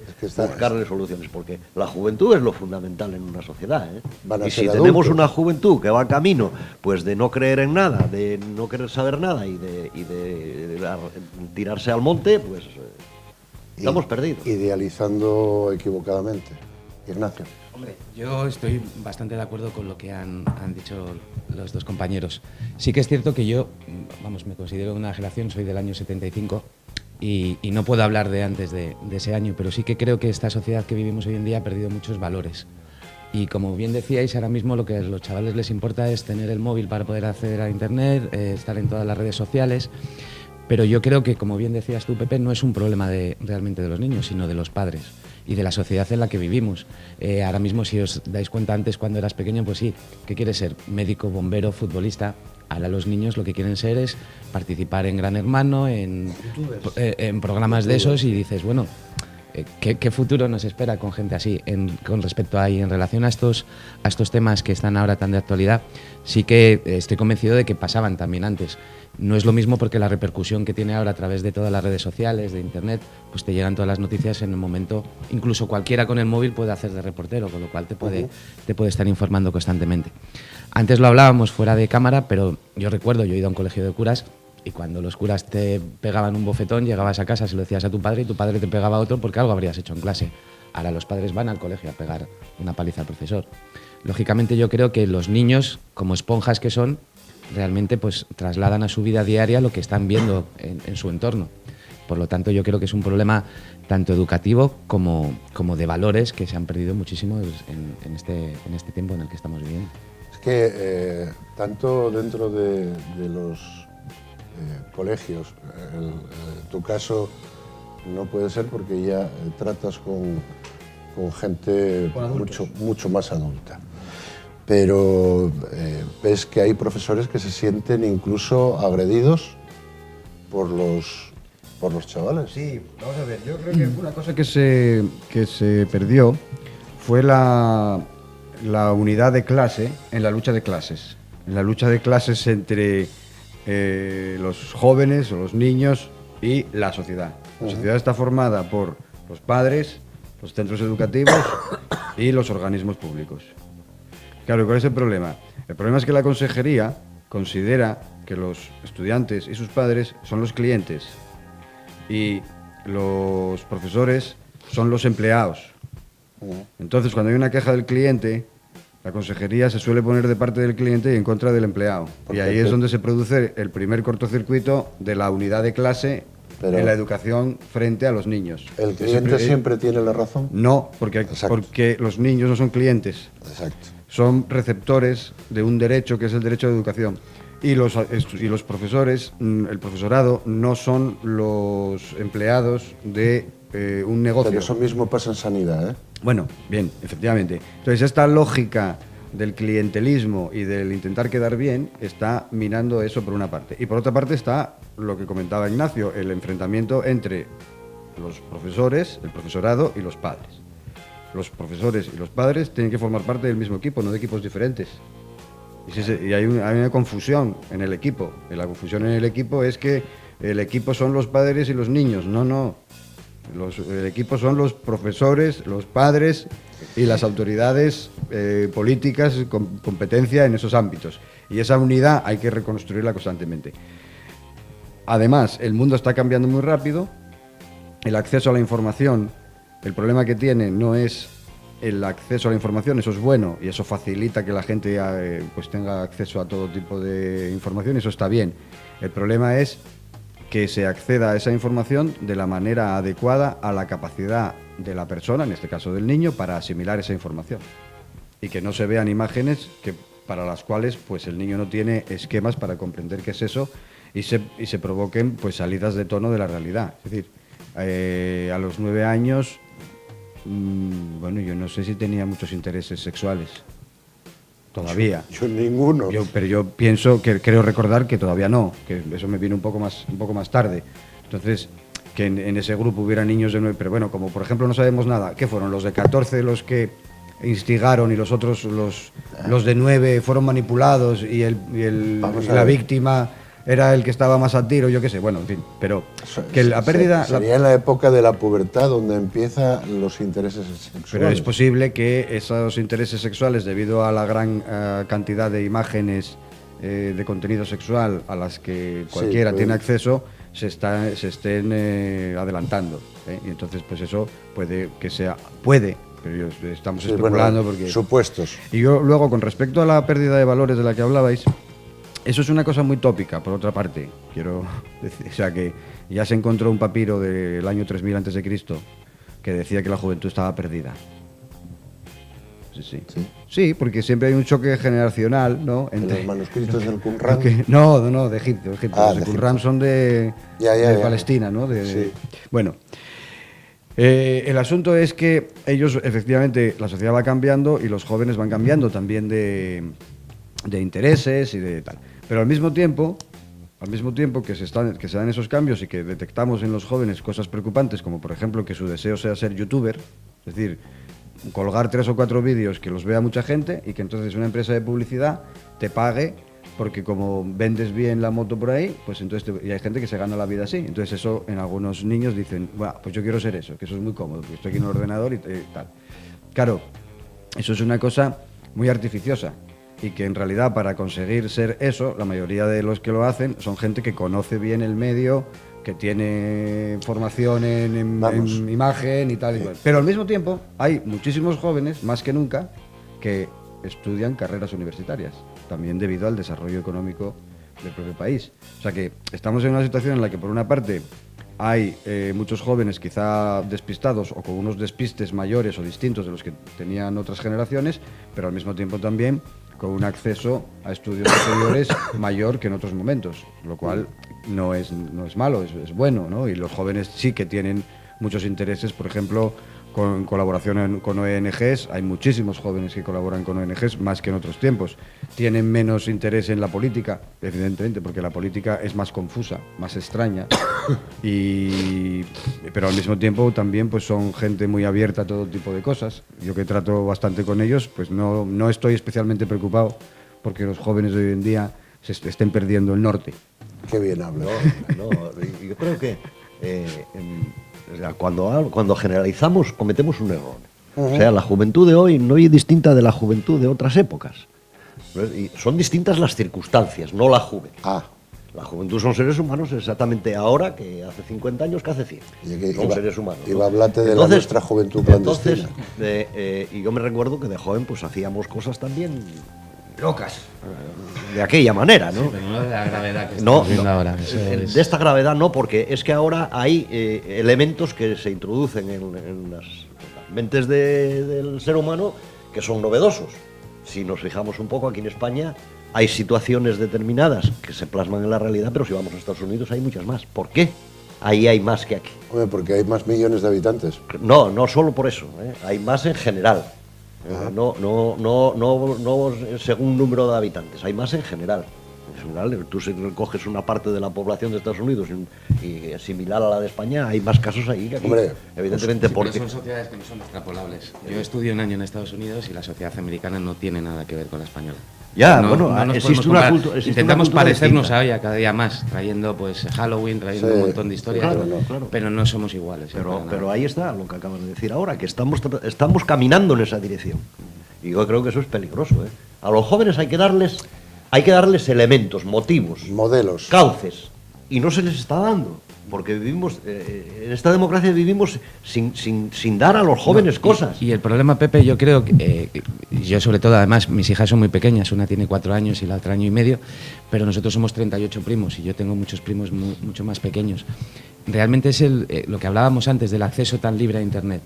D: soluciones, porque la juventud es lo fundamental en una sociedad, ¿eh?
A: Van a
D: Y
A: ser
D: si
A: adultos.
D: tenemos una juventud que va camino pues de no creer en nada, de no querer saber nada y de tirarse al monte, pues estamos perdidos.
A: Idealizando equivocadamente. Ignacio.
B: Hombre, yo estoy bastante de acuerdo con lo que han dicho los dos compañeros. Sí que es cierto que yo, me considero una generación, soy del año 75 y no puedo hablar de antes de ese año, pero sí que creo que esta sociedad que vivimos hoy en día ha perdido muchos valores. Y como bien decíais, ahora mismo lo que a los chavales les importa es tener el móvil para poder acceder a Internet, estar en todas las redes sociales. Pero yo creo que, como bien decías tú, Pepe, no es un problema realmente de los niños, sino de los padres y de la sociedad en la que vivimos. Ahora mismo, si os dais cuenta, antes cuando eras pequeño, pues sí, ¿qué quieres ser? Médico, bombero, futbolista. Ahora los niños lo que quieren ser es participar en Gran Hermano, en programas de esos, y dices, bueno, ¿qué futuro nos espera con gente así? Con respecto a, y en relación a estos temas que están ahora tan de actualidad, sí que estoy convencido de que pasaban también antes. No es lo mismo porque la repercusión que tiene ahora a través de todas las redes sociales, de Internet, pues te llegan todas las noticias en el momento. Incluso cualquiera con el móvil puede hacer de reportero, con lo cual te puede estar informando constantemente. Antes lo hablábamos fuera de cámara, pero yo recuerdo, yo he ido a un colegio de curas y cuando los curas te pegaban un bofetón, llegabas a casa, se lo decías a tu padre y tu padre te pegaba otro porque algo habrías hecho en clase. Ahora los padres van al colegio a pegar una paliza al profesor. Lógicamente yo creo que los niños, como esponjas que son, realmente pues trasladan a su vida diaria lo que están viendo en su entorno. Por lo tanto, yo creo que es un problema tanto educativo como de valores que se han perdido muchísimo en este tiempo en el que estamos viviendo.
A: Es que tanto dentro de los colegios, en tu caso no puede ser porque ya tratas con gente mucho más adulta. Pero ves que hay profesores que se sienten incluso agredidos por los chavales.
C: Sí, vamos a ver, yo creo que una cosa que se perdió fue la unidad de clase en la lucha de clases. En la lucha de clases entre los jóvenes o los niños y la sociedad. La sociedad está formada por los padres, los centros educativos y los organismos públicos. Claro, ¿cuál es el problema? El problema es que la consejería considera que los estudiantes y sus padres son los clientes y los profesores son los empleados. Entonces, cuando hay una queja del cliente, la consejería se suele poner de parte del cliente y en contra del empleado. Y ahí es donde se produce el primer cortocircuito de la unidad de clase en la educación frente a los niños.
A: ¿El cliente siempre tiene la razón?
C: No, porque los niños no son clientes.
A: Exacto.
C: Son receptores de un derecho que es el derecho de educación. Y los profesores, el profesorado, no son los empleados de un negocio.
A: Pero eso mismo pasa en sanidad, ¿eh?
C: Bueno, bien, efectivamente. Entonces, esta lógica del clientelismo y del intentar quedar bien está minando eso por una parte. Y por otra parte está lo que comentaba Ignacio, el enfrentamiento entre los profesores, el profesorado y los padres. Los profesores y los padres tienen que formar parte del mismo equipo, no de equipos diferentes. Y hay una confusión en el equipo. Y la confusión en el equipo es que el equipo son los padres y los niños. No. El equipo son los profesores, los padres y las autoridades políticas con competencia en esos ámbitos. Y esa unidad hay que reconstruirla constantemente. Además, el mundo está cambiando muy rápido. El acceso a la información, el problema que tiene no es el acceso a la información, eso es bueno y eso facilita que la gente pues tenga acceso a todo tipo de información, eso está bien. El problema es que se acceda a esa información de la manera adecuada a la capacidad de la persona, en este caso del niño, para asimilar esa información. Y que no se vean imágenes para las cuales pues, el niño no tiene esquemas para comprender qué es eso y se provoquen pues, salidas de tono de la realidad. Es decir, a los 9 años, bueno, yo no sé si tenía muchos intereses sexuales. Todavía.
A: Yo ninguno.
C: Pero yo pienso, creo recordar que todavía no, que eso me vino un poco más tarde. Entonces, que en ese grupo hubiera niños de 9, pero bueno, como por ejemplo no sabemos nada, ¿qué fueron? Los de 14 los que instigaron y los otros, los de 9 fueron manipulados y la víctima era el que estaba más a tiro, yo qué sé, bueno, en fin, pero que la pérdida...
A: Sería en la época de la pubertad donde empiezan los intereses sexuales.
C: Pero es posible que esos intereses sexuales, debido a la gran cantidad de imágenes de contenido sexual a las que cualquiera tiene acceso, se estén adelantando. Y entonces, pues eso puede que sea... pero estamos especulando porque...
A: Supuestos.
C: Y yo luego, con respecto a la pérdida de valores de la que hablabais, eso es una cosa muy tópica, por otra parte. Quiero decir, o sea, que ya se encontró un papiro del año 3000 a.C. que decía que la juventud estaba perdida. Sí, porque siempre hay un choque generacional, ¿no?
A: Entre los manuscritos del Qumran.
C: No, de Egipto. Los de Qumran son de Palestina, ¿no? Bueno, el asunto es que ellos, efectivamente, la sociedad va cambiando y los jóvenes van cambiando también de intereses y de tal. Pero al mismo tiempo que se dan esos cambios y que detectamos en los jóvenes cosas preocupantes, como por ejemplo que su deseo sea ser youtuber, es decir, colgar 3 o 4 vídeos que los vea mucha gente y que entonces una empresa de publicidad te pague porque como vendes bien la moto por ahí, pues entonces y hay gente que se gana la vida así. Entonces eso en algunos niños dicen, bueno, pues yo quiero ser eso, que eso es muy cómodo, porque estoy aquí en el ordenador y tal. Claro, eso es una cosa muy artificiosa. Y que en realidad para conseguir ser eso, la mayoría de los que lo hacen son gente que conoce bien el medio, que tiene formación en imagen y tal. Pero al mismo tiempo hay muchísimos jóvenes, más que nunca, que estudian carreras universitarias, también debido al desarrollo económico del propio país. O sea que estamos en una situación en la que por una parte hay muchos jóvenes quizá despistados o con unos despistes mayores o distintos de los que tenían otras generaciones, pero al mismo tiempo también con un acceso a estudios superiores mayor que en otros momentos, lo cual no es malo, es bueno, ¿no? Y los jóvenes sí que tienen muchos intereses, por ejemplo, con colaboración con ONGs, hay muchísimos jóvenes que colaboran con ONGs más que en otros tiempos. Tienen menos interés en la política, evidentemente, porque la política es más confusa, más extraña, pero al mismo tiempo también pues son gente muy abierta a todo tipo de cosas. Yo que trato bastante con ellos, pues no estoy especialmente preocupado porque los jóvenes de hoy en día se estén perdiendo el norte.
A: Qué bien hablas.
D: No, yo creo que cuando generalizamos cometemos un error. O sea, la juventud de hoy no es distinta de la juventud de otras épocas. Y son distintas las circunstancias, no la juventud. La juventud son seres humanos exactamente ahora que hace 50 años que hace 100. Son seres humanos.
A: Iba a hablarte de nuestra juventud clandestina.
D: Y yo me recuerdo que de joven pues hacíamos cosas también locas, de aquella manera, ¿no?
B: Sí, pero no de la gravedad que estamos viendo ahora.
D: De esta gravedad no, porque es que ahora hay elementos que se introducen en las mentes del ser humano que son novedosos. Si nos fijamos un poco, aquí en España hay situaciones determinadas que se plasman en la realidad, pero si vamos a Estados Unidos hay muchas más. ¿Por qué? Ahí hay más que aquí.
A: Hombre, porque hay más millones de habitantes.
D: No solo por eso, hay más en general. No según número de habitantes, hay más en general. En general, tú si recoges una parte de la población de Estados Unidos y similar a la de España, hay más casos ahí que aquí.
A: Hombre,
D: evidentemente
B: sí,
D: porque
B: son sociedades que no son extrapolables. Yo estudié un año en Estados Unidos y la sociedad americana no tiene nada que ver con la española.
D: Ya,
B: existe una cultura. Intentamos parecernos a ella cada día más, trayendo pues Halloween, trayendo un montón de historias,
D: claro.
B: Pero no somos iguales.
D: Pero ahí está lo que acabas de decir ahora, que estamos caminando en esa dirección. Y yo creo que eso es peligroso. A los jóvenes hay que darles elementos, motivos,
A: modelos,
D: cauces, y no se les está dando. Porque vivimos, en esta democracia vivimos sin dar a los jóvenes cosas.
B: Y el problema, Pepe, yo creo que, yo sobre todo, además, mis hijas son muy pequeñas, una tiene 4 años y la otra 1 año y medio, pero nosotros somos 38 primos y yo tengo muchos primos mucho más pequeños. Realmente es lo que hablábamos antes del acceso tan libre a Internet.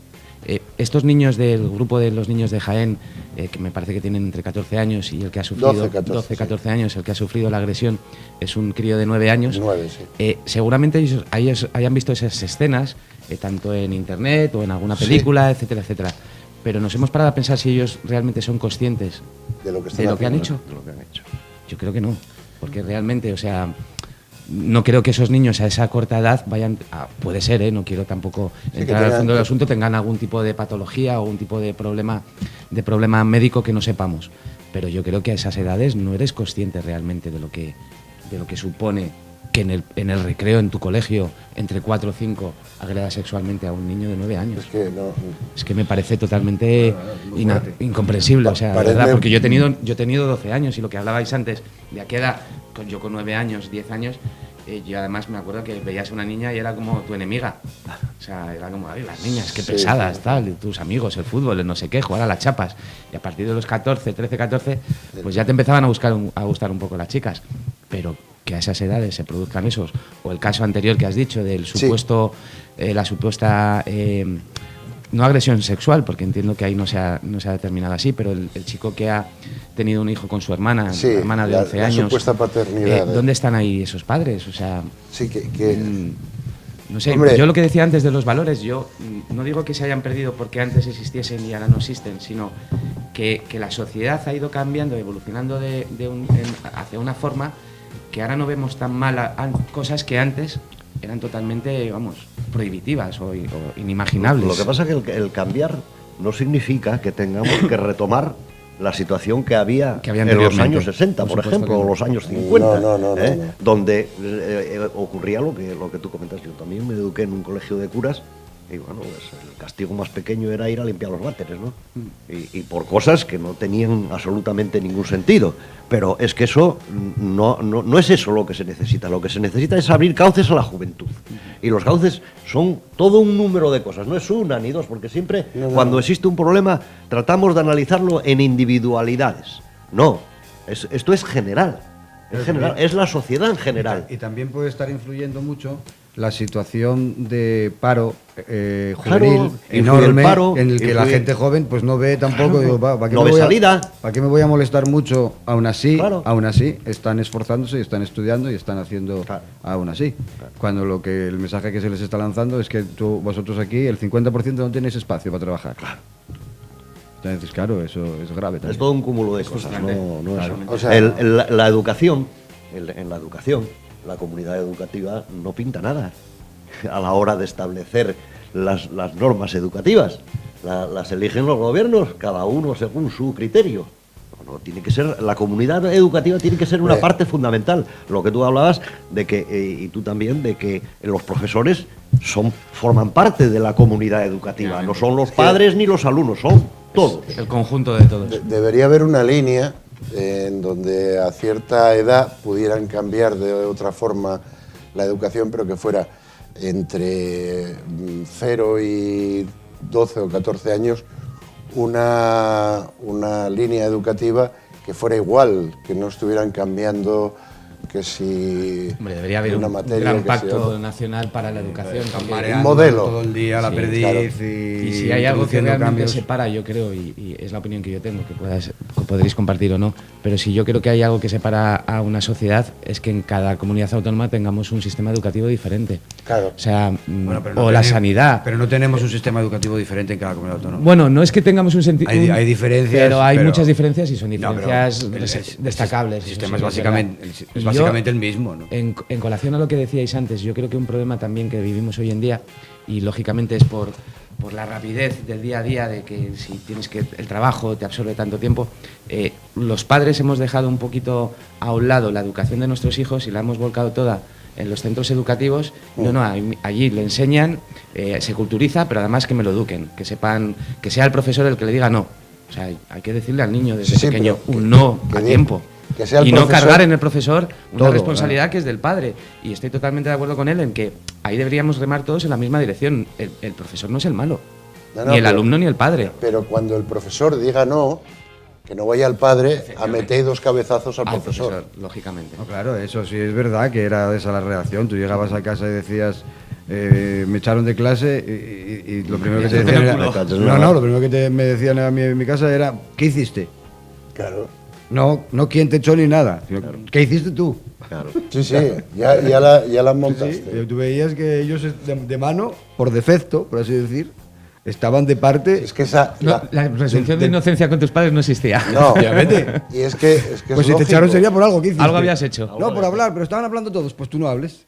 B: Estos niños del grupo de los niños de Jaén, que me parece que tienen entre 14 años y el que ha sufrido 12-14 años, el que ha sufrido la agresión es un crío de 9 años.
A: 9, sí.
B: Seguramente ellos hayan visto esas escenas, tanto en Internet o en alguna película, etcétera, etcétera. Pero nos hemos parado a pensar si ellos realmente son conscientes
A: De lo que
B: han hecho.
D: De lo que han hecho.
B: Yo creo que no, porque realmente, o sea, no creo que esos niños a esa corta edad vayan, puede ser, no quiero tampoco entrar al fondo del asunto, tengan algún tipo de patología o un tipo de problema médico que no sepamos. Pero yo creo que a esas edades no eres consciente realmente de lo que supone que en el recreo, en tu colegio, entre 4 o 5, agredas sexualmente a un niño de 9 años. Es que me parece totalmente incomprensible, o sea, ¿verdad? Porque yo he tenido 12 años y lo que hablabais antes, de a qué edad, yo con 9 años, 10 años, yo además me acuerdo que veías a una niña y era como tu enemiga. O sea, era como, ay, las niñas, qué pesadas, tal, tus amigos, el fútbol, el no sé qué, jugar a las chapas. Y a partir de los 14, 13, 14, pues ya te empezaban a gustar un poco las chicas. Pero que a esas edades se produzcan esos, o el caso anterior que has dicho del supuesto, la supuesta no agresión sexual, porque entiendo que ahí no se ha determinado así, pero el chico que ha tenido un hijo con su hermana, una hermana de 11 años,
A: supuesta paternidad.
B: ¿Dónde están ahí esos padres? O sea,
A: sí,
B: no sé,
A: hombre,
B: yo lo que decía antes de los valores, yo no digo que se hayan perdido porque antes existiesen y ahora no existen, sino que la sociedad ha ido cambiando, evolucionando hacia una forma que ahora no vemos tan mal cosas que antes eran totalmente, prohibitivas o inimaginables.
D: Lo que pasa es que el cambiar no significa que tengamos que retomar la situación que había en los años 60, por ejemplo, o los años 50,
A: no.
D: donde ocurría lo que tú comentas. Yo también me eduqué en un colegio de curas y bueno, pues el castigo más pequeño era ir a limpiar los váteres, ¿no? Y por cosas que no tenían absolutamente ningún sentido. Pero es que eso no es eso lo que se necesita. Lo que se necesita es abrir cauces a la juventud. Y los cauces son todo un número de cosas. No es una ni dos, porque siempre cuando existe un problema tratamos de analizarlo en individualidades. No, esto es general. Es la sociedad en general.
C: Y también puede estar influyendo mucho la situación de paro juvenil enorme, en el que la gente joven pues no ve tampoco, digo, ¿para qué
D: no ve salida?
C: ¿Para qué me voy a molestar mucho? Aún así están esforzándose y están estudiando y están haciendo aún así. Cuando el mensaje que se les está lanzando es que vosotros aquí el 50% no tenéis espacio para trabajar. Entonces, claro, eso es grave también.
D: Es todo un cúmulo de cosas. La educación, en la educación, la comunidad educativa no pinta nada a la hora de establecer las normas educativas. Las eligen los gobiernos, cada uno según su criterio. No, tiene que ser, la comunidad educativa tiene que ser una parte fundamental. Lo que tú hablabas de que, y tú también, de que los profesores forman parte de la comunidad educativa. No son los padres ni los alumnos, son todos.
B: El conjunto de todos.
A: Debería haber una línea en donde a cierta edad pudieran cambiar de otra forma la educación, pero que fuera entre 0 y 12 o 14 años una línea educativa que fuera igual, que no estuvieran cambiando, que si
B: debería haber un gran pacto nacional para la educación,
A: un modelo
C: todo el día la perdiz, claro.
B: Y si hay algo que realmente separa, yo creo, y es la opinión que yo tengo, que podréis compartir o no, pero si yo creo que hay algo que separa a una sociedad es que en cada comunidad autónoma tengamos un sistema educativo diferente.
A: Claro.
B: O sea, la sanidad.
C: Pero no tenemos un sistema educativo diferente en cada comunidad autónoma.
B: Bueno, no es que tengamos un sentido.
C: Hay diferencias.
B: Pero hay muchas diferencias y son diferencias destacables.
C: El sistema es básicamente el mismo, ¿no?
B: En colación a lo que decíais antes, yo creo que un problema también que vivimos hoy en día, y lógicamente es por la rapidez del día a día, de que si tienes que el trabajo te absorbe tanto tiempo, los padres hemos dejado un poquito a un lado la educación de nuestros hijos y la hemos volcado toda en los centros educativos. Allí le enseñan, se culturiza, pero además que me lo eduquen, que sepan, que sea el profesor el que le diga no. O sea, hay que decirle al niño desde pequeño un no a tiempo.
A: Que sea el
B: y no
A: profesor,
B: cargar en el profesor una
C: todo,
B: responsabilidad que es del padre. Y estoy totalmente de acuerdo con él en que ahí deberíamos remar todos en la misma dirección. El profesor no es el malo,
A: No,
B: ni el
A: pero-
B: alumno ni el padre.
A: Pero cuando el profesor diga no, que no vaya el padre a meter 2 cabezazos al
B: Al
A: profesor.
B: lógicamente.
C: No, claro, eso sí es verdad que era esa la reacción. Tú llegabas a casa y decías, me echaron de clase y lo primero que te decían era, lo primero que me decían a mí en mi casa era, ¿qué hiciste?
A: Claro.
C: No quién te echó ni nada, sino, ¿qué hiciste tú?
D: Claro.
A: Sí, ya la montaste.
C: Sí, tú veías que ellos de mano, por defecto, por así decir, estaban de parte.
A: Es que esa...
B: La presunción de inocencia con tus padres no existía.
A: No,
C: Obviamente.
A: y es que
C: Pues si te echaron sería por algo, ¿qué hiciste?
B: Algo habías hecho.
C: No, por hablar, pero estaban hablando todos, pues tú no hables.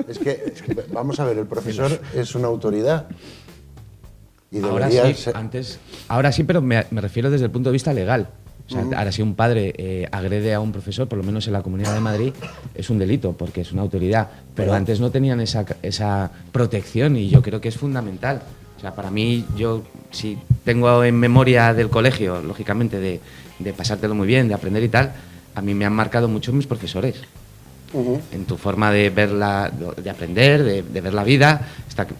A: Es que, vamos a ver, el profesor es una autoridad. Y
B: Ahora
A: debería
B: sí,
A: ser...
B: ahora sí, pero me refiero desde el punto de vista legal. O sea, ahora si un padre agrede a un profesor, por lo menos en la Comunidad de Madrid, es un delito, porque es una autoridad. Pero antes no tenían esa protección y yo creo que es fundamental. O sea, para mí, yo si tengo en memoria del colegio, lógicamente, de pasártelo muy bien, de aprender y tal, a mí me han marcado mucho mis profesores. En tu forma de ver de aprender, de ver la vida,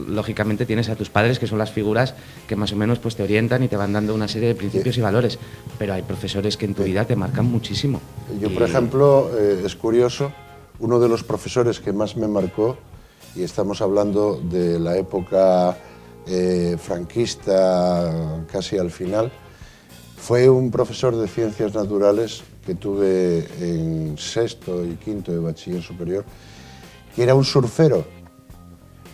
B: lógicamente tienes a tus padres que son las figuras que más o menos pues te orientan y te van dando una serie de principios y valores, pero hay profesores que en tu vida te marcan muchísimo.
A: Yo, por ejemplo, es curioso, uno de los profesores que más me marcó, y estamos hablando de la época franquista casi al final, fue un profesor de ciencias naturales que tuve en 6º y 5º de bachiller superior, que era un surfero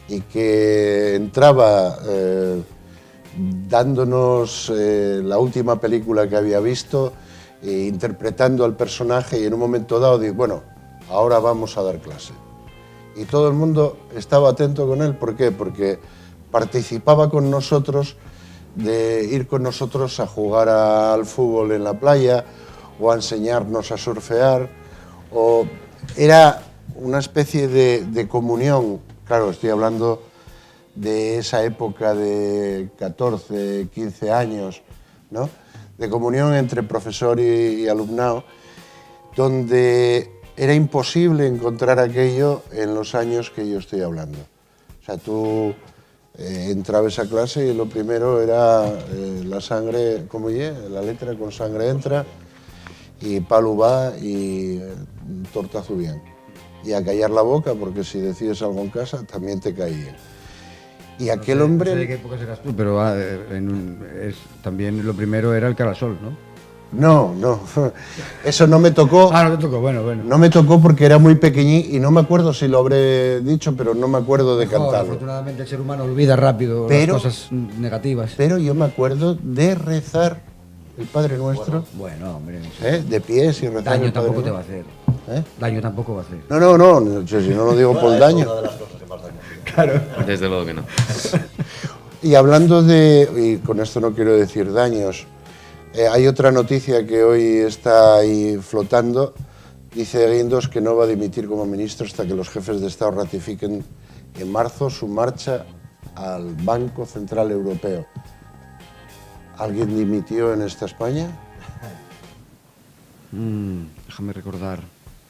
A: y que entraba dándonos la última película que había visto, interpretando al personaje, y en un momento dado dijo, bueno, ahora vamos a dar clase. Y todo el mundo estaba atento con él, ¿por qué? Porque participaba con nosotros, de ir con nosotros a jugar al fútbol en la playa o a enseñarnos a surfear, o era una especie de comunión. Claro, estoy hablando de esa época de 14, 15 años, ¿no? De comunión entre profesor y alumnado, donde era imposible encontrar aquello en los años que yo estoy hablando. O sea, tú entrabas a clase y lo primero era la sangre, ¿cómo ye? La letra con sangre entra, y palu va y tortazo bien. Y a callar la boca, porque si decías algo en casa, también te caía. Y aquel hombre...
C: No sé de qué época serás tú, pero también lo primero era el Carasol, ¿no?
A: No, eso no me tocó.
C: Ah, no te tocó, bueno.
A: No me tocó porque era muy pequeñín y no me acuerdo si lo habré dicho, pero no me acuerdo de cantarlo.
C: Afortunadamente el ser humano olvida rápido las cosas negativas.
A: Pero yo me acuerdo de rezar el Padre Nuestro,
C: Bueno, hombre,
A: de pies y rezar
C: daño
A: el Padre
C: tampoco te va a
A: Nuestro.
C: hacer.
A: ¿Eh?
C: Daño tampoco va a hacer.
A: No, yo si no lo digo por daño.
D: Una de las cosas que más daño.
B: Desde luego que no.
A: Y hablando y con esto no quiero decir daños, hay otra noticia que hoy está ahí flotando. Dice Guindos que no va a dimitir como ministro hasta que los jefes de Estado ratifiquen en marzo su marcha al Banco Central Europeo. ¿Alguien dimitió en esta España?
C: Déjame recordar.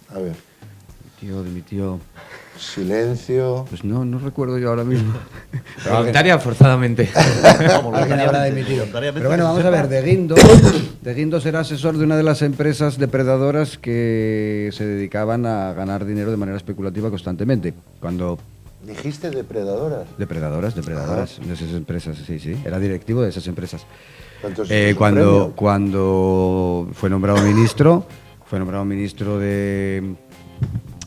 A: A ver,
C: Dimitió.
A: silencio.
C: Pues no recuerdo yo ahora mismo.
B: Voluntaria o forzadamente.
C: Alguien habrá dimitido. Pero bueno, vamos a ver, De Guindos era asesor de una de las empresas depredadoras que se dedicaban a ganar dinero de manera especulativa constantemente.
A: Dijiste depredadoras.
C: Depredadoras de esas empresas, sí. Era directivo de esas empresas.
A: ¿Cuántos es su premio?
C: Cuando fue nombrado ministro de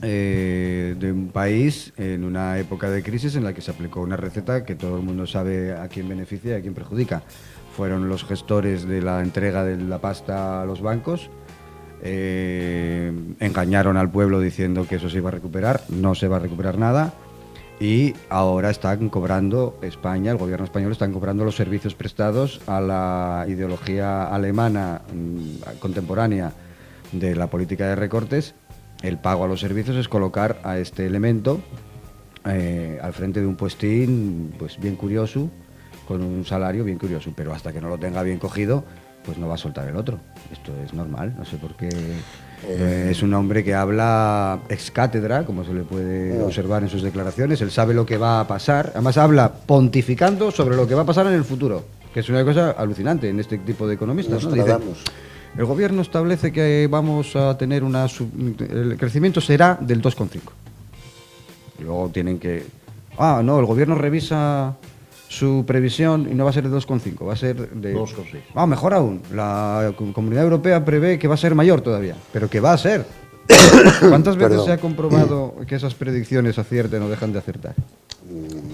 C: un país en una época de crisis en la que se aplicó una receta que todo el mundo sabe a quién beneficia y a quién perjudica. Fueron los gestores de la entrega de la pasta a los bancos, engañaron al pueblo diciendo que eso se iba a recuperar, no se va a recuperar nada, y ahora están cobrando, el gobierno español están cobrando los servicios prestados a la ideología alemana contemporánea de la política de recortes. El pago a los servicios es colocar a este elemento al frente de un puestín pues bien curioso, con un salario bien curioso, pero hasta que no lo tenga bien cogido, pues no va a soltar el otro. Esto es normal, no sé por qué. Es un hombre que habla ex cátedra, como se le puede observar en sus declaraciones. Él sabe lo que va a pasar. Además habla pontificando sobre lo que va a pasar en el futuro, que es una cosa alucinante en este tipo de economistas, ¿no? Dice, el gobierno establece que vamos a tener el crecimiento será del 2,5. Y luego tienen que... no, el gobierno revisa su previsión y no va a ser de 2,5, va a ser de...
D: 2,6.
C: Mejor aún, la Comunidad Europea prevé que va a ser mayor todavía, pero que va a ser. ¿Cuántas veces se ha comprobado que esas predicciones acierten o dejan de acertar?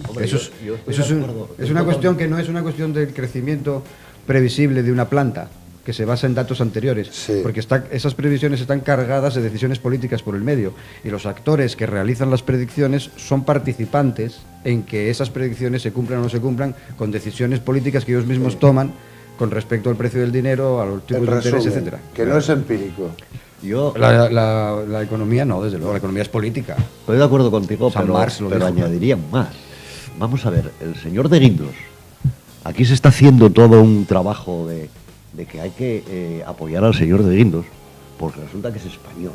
D: Hombre,
C: Eso es una cuestión que no es una cuestión del crecimiento previsible de una planta, que se basa en datos anteriores, porque esas previsiones están cargadas de decisiones políticas por el medio, y los actores que realizan las predicciones son participantes en que esas predicciones se cumplan o no se cumplan con decisiones políticas que ellos mismos toman con respecto al precio del dinero, a los tipos de interés, etcétera.
A: Que no es empírico.
C: La economía no, desde luego, la economía es política.
D: Estoy de acuerdo contigo, pero añadiría más. Vamos a ver, el señor de Guindos, aquí se está haciendo todo un trabajo de que hay que apoyar al señor de Guindos, porque resulta que es español.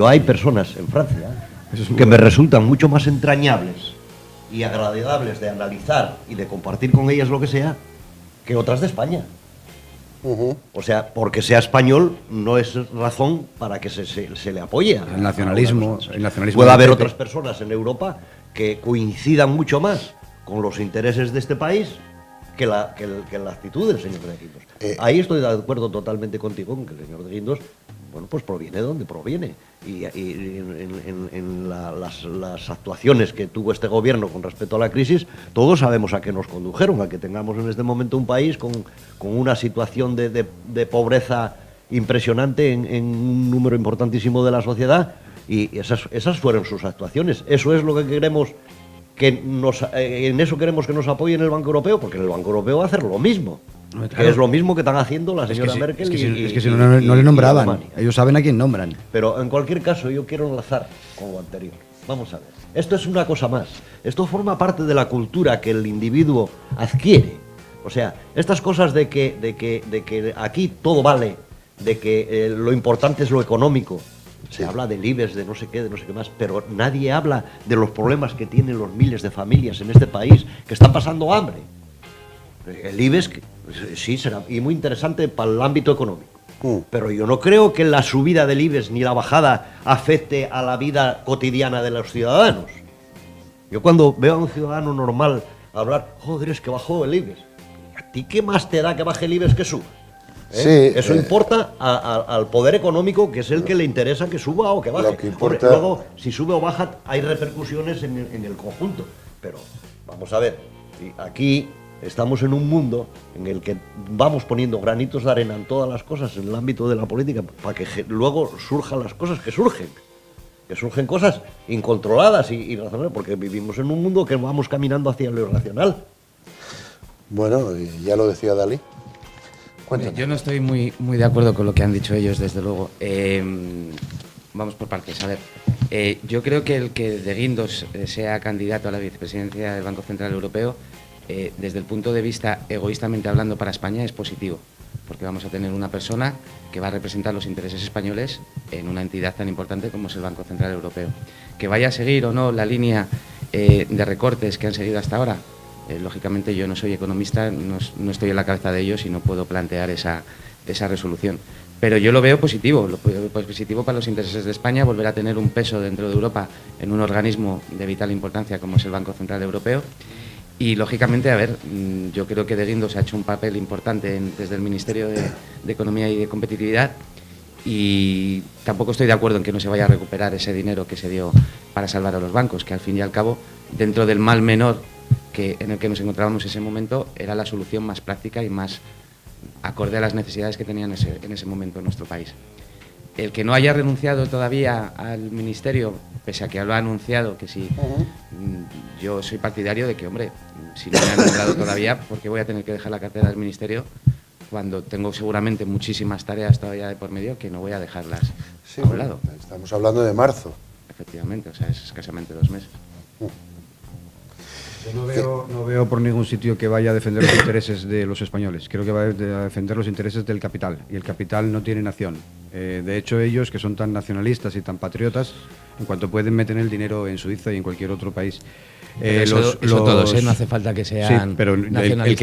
D: Hay personas en Francia que me resultan mucho más entrañables y agradables de analizar y de compartir con ellas lo que sea, que otras de España. O sea, porque sea español no es razón para que se le apoye.
C: El nacionalismo
D: puede haber otras personas en Europa que coincidan mucho más con los intereses de este país que la actitud del señor de Guindos. Ahí estoy de acuerdo totalmente contigo en que el señor de Guindos, bueno, pues proviene de donde proviene. Y en las actuaciones que tuvo este gobierno con respecto a la crisis, todos sabemos a qué nos condujeron, a que tengamos en este momento un país con una situación de pobreza impresionante en un número importantísimo de la sociedad, y esas fueron sus actuaciones. Eso es lo que queremos. En eso queremos que nos apoye en el Banco Europeo, porque en el Banco Europeo va a hacer lo mismo. Claro. Que es lo mismo que están haciendo la señora Merkel
C: es que si no le nombraban. Ellos saben a quién nombran.
D: Pero en cualquier caso, yo quiero enlazar con lo anterior. Vamos a ver. Esto es una cosa más. Esto forma parte de la cultura que el individuo adquiere. O sea, estas cosas de que aquí todo vale, de que lo importante es lo económico. Se habla del IBEX, de no sé qué más, pero nadie habla de los problemas que tienen los miles de familias en este país que están pasando hambre. El IBEX sí será y muy interesante para el ámbito económico, pero yo no creo que la subida del IBEX ni la bajada afecte a la vida cotidiana de los ciudadanos. Yo cuando veo a un ciudadano normal hablar, joder, es que bajó el IBEX, ¿a ti qué más te da que baje el IBEX que suba? Eso importa al poder económico, que es el que le interesa que suba o que baje.
A: Lo que importa...
D: Luego, si sube o baja, hay repercusiones en el conjunto. Pero vamos a ver, aquí estamos en un mundo en el que vamos poniendo granitos de arena en todas las cosas en el ámbito de la política para que luego surjan las cosas que surgen. Que surgen cosas incontroladas y irracionales, porque vivimos en un mundo que vamos caminando hacia lo irracional.
A: Bueno, ya lo decía Dalí. Cuéntame.
B: Yo no estoy muy de acuerdo con lo que han dicho ellos, desde luego. Vamos por partes. A ver, yo creo que el que de Guindos sea candidato a la vicepresidencia del Banco Central Europeo, desde el punto de vista egoístamente hablando para España, es positivo, porque vamos a tener una persona que va a representar los intereses españoles en una entidad tan importante como es el Banco Central Europeo. Que vaya a seguir o no la línea de recortes que han seguido hasta ahora, lógicamente yo no soy economista, no estoy en la cabeza de ellos y no puedo plantear esa resolución. Pero yo lo veo positivo para los intereses de España, volver a tener un peso dentro de Europa en un organismo de vital importancia como es el Banco Central Europeo. Y lógicamente, a ver, yo creo que de Guindos ha hecho un papel importante desde el Ministerio de Economía y de Competitividad, y tampoco estoy de acuerdo en que no se vaya a recuperar ese dinero que se dio para salvar a los bancos, que al fin y al cabo, dentro del mal menor en el que nos encontrábamos en ese momento, era la solución más práctica y más acorde a las necesidades que tenía en ese momento nuestro país. El que no haya renunciado todavía al ministerio, pese a que lo ha anunciado, que sí, yo soy partidario de que, hombre, si no me han nombrado todavía, ¿por qué voy a tener que dejar la cartera del ministerio cuando tengo seguramente muchísimas tareas todavía de por medio que no voy a dejarlas a un lado?
A: Estamos hablando de marzo.
B: Efectivamente, o sea, es escasamente 2 meses.
C: Yo no veo por ningún sitio que vaya a defender los intereses de los españoles. Creo que va a defender los intereses del capital. Y el capital no tiene nación. De hecho, ellos, que son tan nacionalistas y tan patriotas, en cuanto pueden, meten el dinero en Suiza y en cualquier otro país.
B: Eso todos, no hace falta que sean,
C: sí, pero
B: nacionalistas.
C: el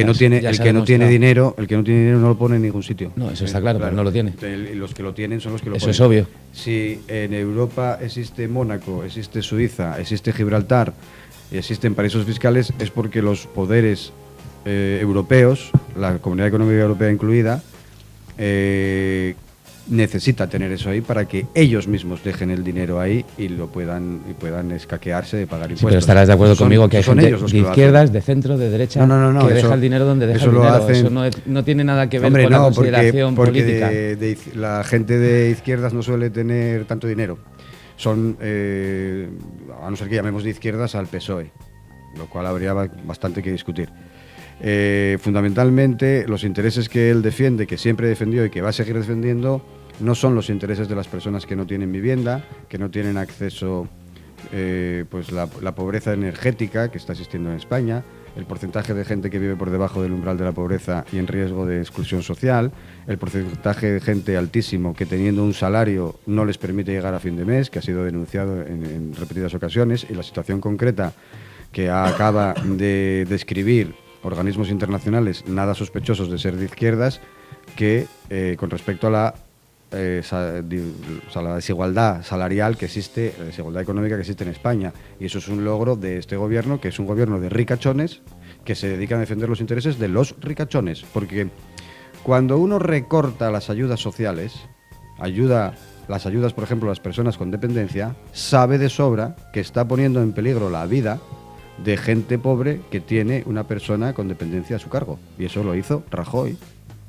C: que no tiene dinero no lo pone en ningún sitio.
B: No, eso está claro, pero no lo tiene.
C: Los que lo tienen son los que lo
B: eso
C: ponen.
B: Eso es obvio.
C: Si en Europa existe Mónaco, existe Suiza, existe Gibraltar y existen paraísos fiscales, es porque los poderes europeos, la Comunidad Económica Europea incluida, necesita tener eso ahí para que ellos mismos dejen el dinero ahí y puedan escaquearse de pagar impuestos.
B: Sí, pero estarás de acuerdo conmigo que hay gente de izquierdas, de centro, de derecha, que deja el dinero donde deja el dinero. Eso no tiene nada que ver con la consideración política.
C: La gente de izquierdas no suele tener tanto dinero. Son, a no ser que llamemos de izquierdas al PSOE, lo cual habría bastante que discutir. Fundamentalmente, los intereses que él defiende, que siempre defendió y que va a seguir defendiendo, no son los intereses de las personas que no tienen vivienda, que no tienen acceso, pues la pobreza energética que está existiendo en España, el porcentaje de gente que vive por debajo del umbral de la pobreza y en riesgo de exclusión social, el porcentaje de gente altísimo que teniendo un salario no les permite llegar a fin de mes, que ha sido denunciado en repetidas ocasiones, y la situación concreta que acaba de describir organismos internacionales nada sospechosos de ser de izquierdas, que con respecto a la desigualdad salarial que existe, la desigualdad económica que existe en España. Y eso es un logro de este gobierno, que es un gobierno de ricachones que se dedica a defender los intereses de los ricachones. Porque cuando uno recorta las ayudas sociales, las ayudas, por ejemplo, a las personas con dependencia, sabe de sobra que está poniendo en peligro la vida de gente pobre que tiene una persona con dependencia a su cargo. Y eso lo hizo Rajoy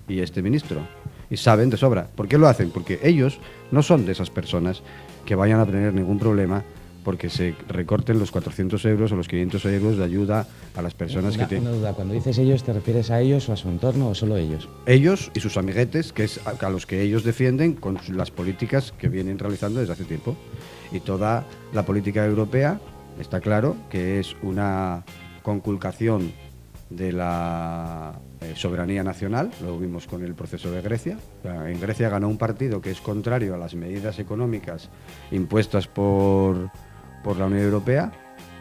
C: y este ministro. Y saben de sobra. ¿Por qué lo hacen? Porque ellos no son de esas personas que vayan a tener ningún problema porque se recorten los 400 euros o los 500 euros de ayuda a las personas que tienen.
B: Una duda, cuando dices ellos, ¿te refieres a ellos o a su entorno o solo ellos?
C: Ellos y sus amiguetes, que es a los que ellos defienden con las políticas que vienen realizando desde hace tiempo. Y toda la política europea está claro que es una conculcación de la soberanía nacional. Lo vimos con el proceso de Grecia. En Grecia ganó un partido que es contrario a las medidas económicas impuestas por la Unión Europea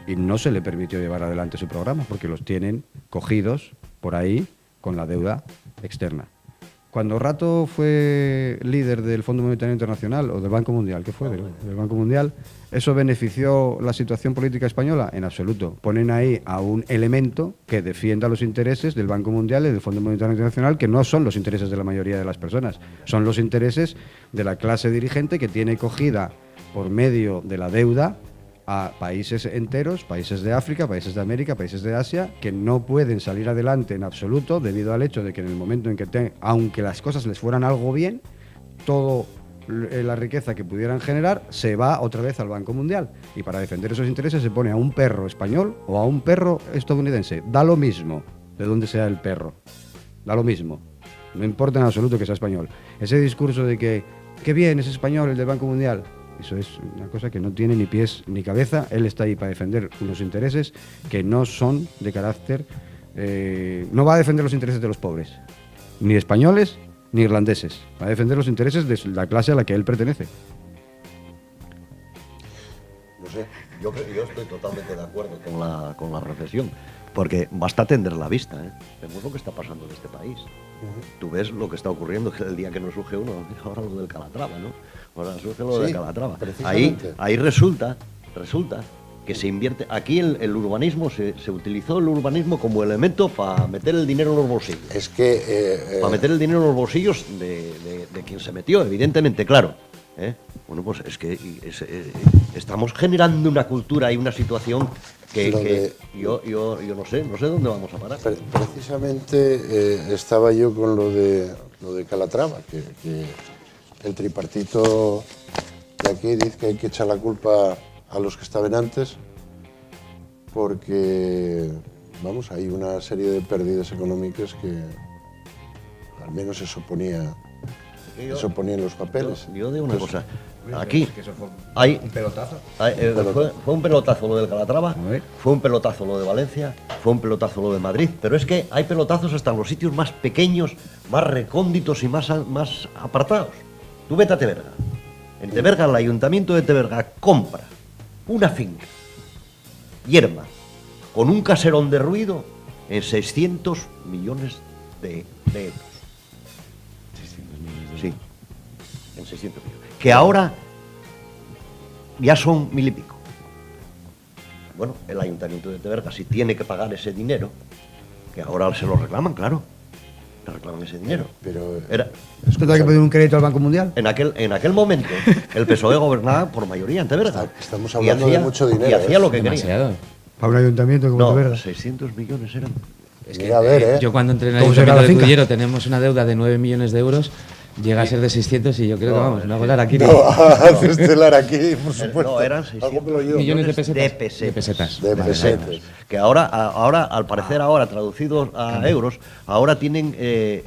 C: y no se le permitió llevar adelante su programa porque los tienen cogidos por ahí con la deuda externa. Cuando Rato fue líder del Fondo Monetario Internacional o del Banco Mundial, ¿qué fue? Del Banco Mundial, ¿eso benefició la situación política española? En absoluto. Ponen ahí a un elemento que defienda los intereses del Banco Mundial y del Fondo Monetario Internacional, que no son los intereses de la mayoría de las personas, son los intereses de la clase dirigente que tiene cogida por medio de la deuda a países enteros, países de África, países de América, países de Asia, que no pueden salir adelante en absoluto debido al hecho de que en el momento en que, aunque las cosas les fueran algo bien, toda la riqueza que pudieran generar se va otra vez al Banco Mundial. Y para defender esos intereses se pone a un perro español o a un perro estadounidense. Da lo mismo de dónde sea el perro. Da lo mismo. No importa en absoluto que sea español. Ese discurso de que, qué bien, es español el del Banco Mundial. Eso es una cosa que no tiene ni pies ni cabeza. Él está ahí para defender unos intereses que no son de carácter... no va a defender los intereses de los pobres, ni españoles ni irlandeses. Va a defender los intereses de la clase a la que él pertenece.
D: No sé, yo estoy totalmente de acuerdo con la reflexión, porque basta tender la vista, ¿eh? Vemos lo que está pasando en este país. Tú ves lo que está ocurriendo, que el día que nos surge uno, ahora lo del Calatrava, ¿no? Ahora surge lo del Calatrava. Ahí resulta que se invierte. Aquí el urbanismo, se utilizó el urbanismo como elemento para meter el dinero en los bolsillos.
A: Es que...
D: para meter el dinero en los bolsillos de quien se metió, evidentemente, claro. Bueno, pues es que estamos generando una cultura y una situación que yo no sé dónde vamos a parar.
A: Precisamente estaba yo con lo de Calatrava, que el tripartito de aquí dice que hay que echar la culpa a los que estaban antes, porque, vamos, hay una serie de pérdidas económicas que al menos eso ponía Eso ponía en los papeles.
D: Yo digo una cosa. Aquí
C: Que eso fue
D: hay
C: un pelotazo.
D: fue un pelotazo lo del Calatrava,
C: A ver.
D: fue un pelotazo lo de Valencia, fue un pelotazo lo de Madrid, pero es que hay pelotazos hasta en los sitios más pequeños, más recónditos y más apartados. Tú vete a Teberga. En Teberga, el ayuntamiento de Teberga compra una finca, Yerma, con un caserón de ruido en 600 millones de euros.
B: 600 millones de
D: Sí, en 600 millones. Que ahora ya son 1000 y pico. Bueno, el ayuntamiento de Teberga, si tiene que pagar ese dinero, que ahora se lo reclaman, claro, le reclaman ese dinero.
A: Pero
C: ¿Esto hay que pedir un crédito al Banco Mundial?
D: En aquel momento, el PSOE gobernaba por mayoría en Teberga.
A: Estamos
D: Y
A: hablando de mucho dinero,
D: Y hacía lo que quería.
B: Demasiado.
C: Para un ayuntamiento como
D: No,
C: Teberga.
D: 600 millones eran.
A: mira, a ver,
B: Yo cuando entré en el
C: ¿Cómo será
B: Ayuntamiento
C: la
B: de
C: finca?
B: Cudillero tenemos una deuda de 9 millones de euros, llega a ser de 600 y yo creo que vamos, no hago la aquí.
A: No, hace estelar aquí, por supuesto.
D: No, eran
A: Algo
D: 600
A: me lo llevo.
B: millones de pesetas.
D: De pesetas.
B: De pesetas.
A: De
B: Vale,
A: pesetas.
B: vale.
D: Que ahora, al parecer ahora, traducidos a euros, ahora tienen,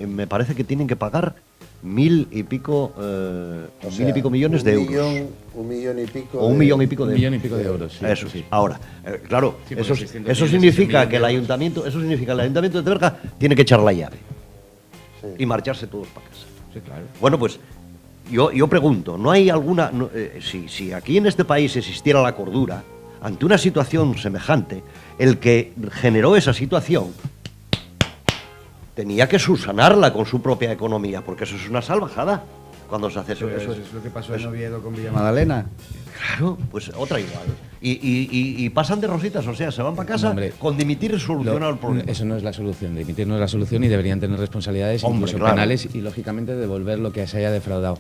D: me parece que tienen que pagar 1000 y pico,
A: O
D: 1000
A: sea,
D: y pico millones de euros.
A: Un millón y pico.
D: O un millón y pico
B: Un
D: de
B: millón y pico de euros. Sí,
D: eso
B: sí.
D: Ahora, claro,
B: Sí, porque
D: eso,
B: 600
D: eso
B: millones,
D: significa
B: 100
D: que el
B: millones.
D: ayuntamiento, eso significa que el ayuntamiento de Teberga tiene que echar la llave
A: Sí.
D: y marcharse todos para casa.
B: Sí, claro.
D: Bueno, pues yo pregunto, ¿no hay alguna, si aquí en este país existiera la cordura ante una situación semejante, el que generó esa situación tenía que subsanarla con su propia economía, porque eso es una salvajada cuando se hace eso.
C: Eso es lo que pasó en Oviedo con Villa Magdalena.
D: Claro, pues otra igual. Y pasan de rositas, o sea, se van para casa
B: Hombre,
D: con dimitir solucionado el problema.
B: Eso no es la solución, dimitir no es la solución y deberían tener responsabilidades,
D: Hombre,
B: incluso
D: claro.
B: penales y lógicamente devolver lo que se haya defraudado.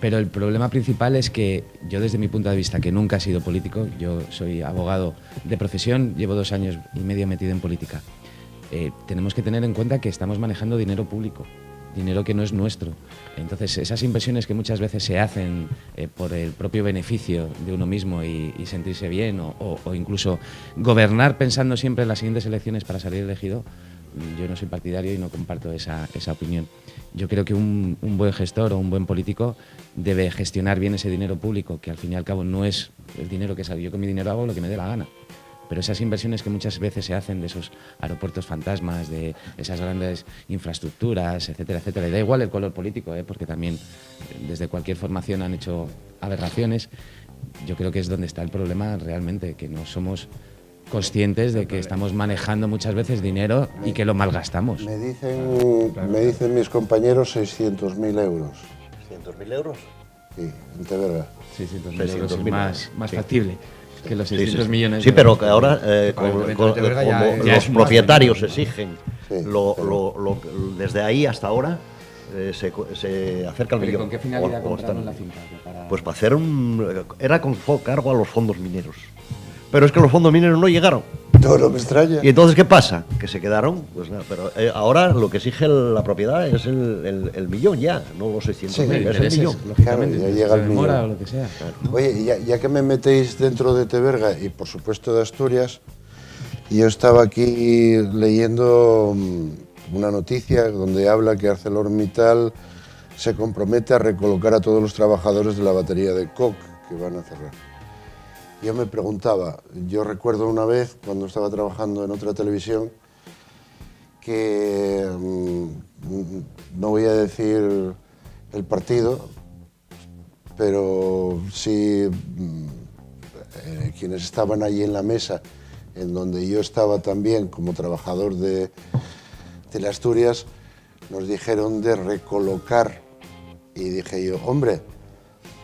B: Pero el problema principal es que yo desde mi punto de vista, que nunca he sido político, yo soy abogado de profesión, llevo 2 años y medio metido en política, tenemos que tener en cuenta que estamos manejando dinero público, dinero que no es nuestro. Entonces, esas inversiones que muchas veces se hacen por el propio beneficio de uno mismo y sentirse bien, o incluso gobernar pensando siempre en las siguientes elecciones para salir elegido, yo no soy partidario y no comparto esa opinión. Yo creo que un buen gestor o un buen político debe gestionar bien ese dinero público, que al fin y al cabo no es el dinero que sale. Yo con mi dinero hago lo que me dé la gana. Pero esas inversiones que muchas veces se hacen de esos aeropuertos fantasmas, de esas grandes infraestructuras, etcétera, etcétera, y da igual el color político, porque también desde cualquier formación han hecho aberraciones, yo creo que es donde está el problema realmente, que no somos conscientes de que estamos manejando muchas veces dinero y que lo malgastamos.
A: Me dicen mis compañeros 600.000 euros.
D: ¿600.000 euros?
A: Sí, en Teberga.
B: 600.000 euros es
D: 600.000
B: más
D: sí.
B: factible que los
D: Sí,
B: 600
D: sí.
B: millones.
D: Sí, pero que ahora
C: Para el Ayuntamiento de Teberga ya
D: como
C: es
D: los
C: más
D: propietarios
C: dinero.
D: exigen,
A: Sí,
D: desde ahí hasta ahora se acerca al
B: ¿Pero
D: millón.
B: con qué finalidad
D: O
B: compraron
D: están-
B: la finca? Para...
D: Pues para hacer era con cargo a los fondos mineros. Pero es que los fondos mineros no llegaron.
A: No me extraña.
D: ¿Y entonces qué pasa? Que se quedaron, pues nada, pero ahora lo que exige la propiedad es el millón ya, no los 600.000,
A: Sí,
D: es el
B: intereses,
D: millón.
B: lógicamente,
A: Claro, ya llega el
B: se demora
A: millón.
B: o lo que sea.
A: Oye, ya que me metéis dentro de Teberga y por supuesto de Asturias, yo estaba aquí leyendo una noticia donde habla que ArcelorMittal se compromete a recolocar a todos los trabajadores de la batería de Koch que van a cerrar. Yo me preguntaba, yo recuerdo una vez cuando estaba trabajando en otra televisión que no voy a decir el partido, pero sí quienes estaban allí en la mesa, en donde yo estaba también como trabajador de Teleasturias, nos dijeron de recolocar. Y dije yo, hombre,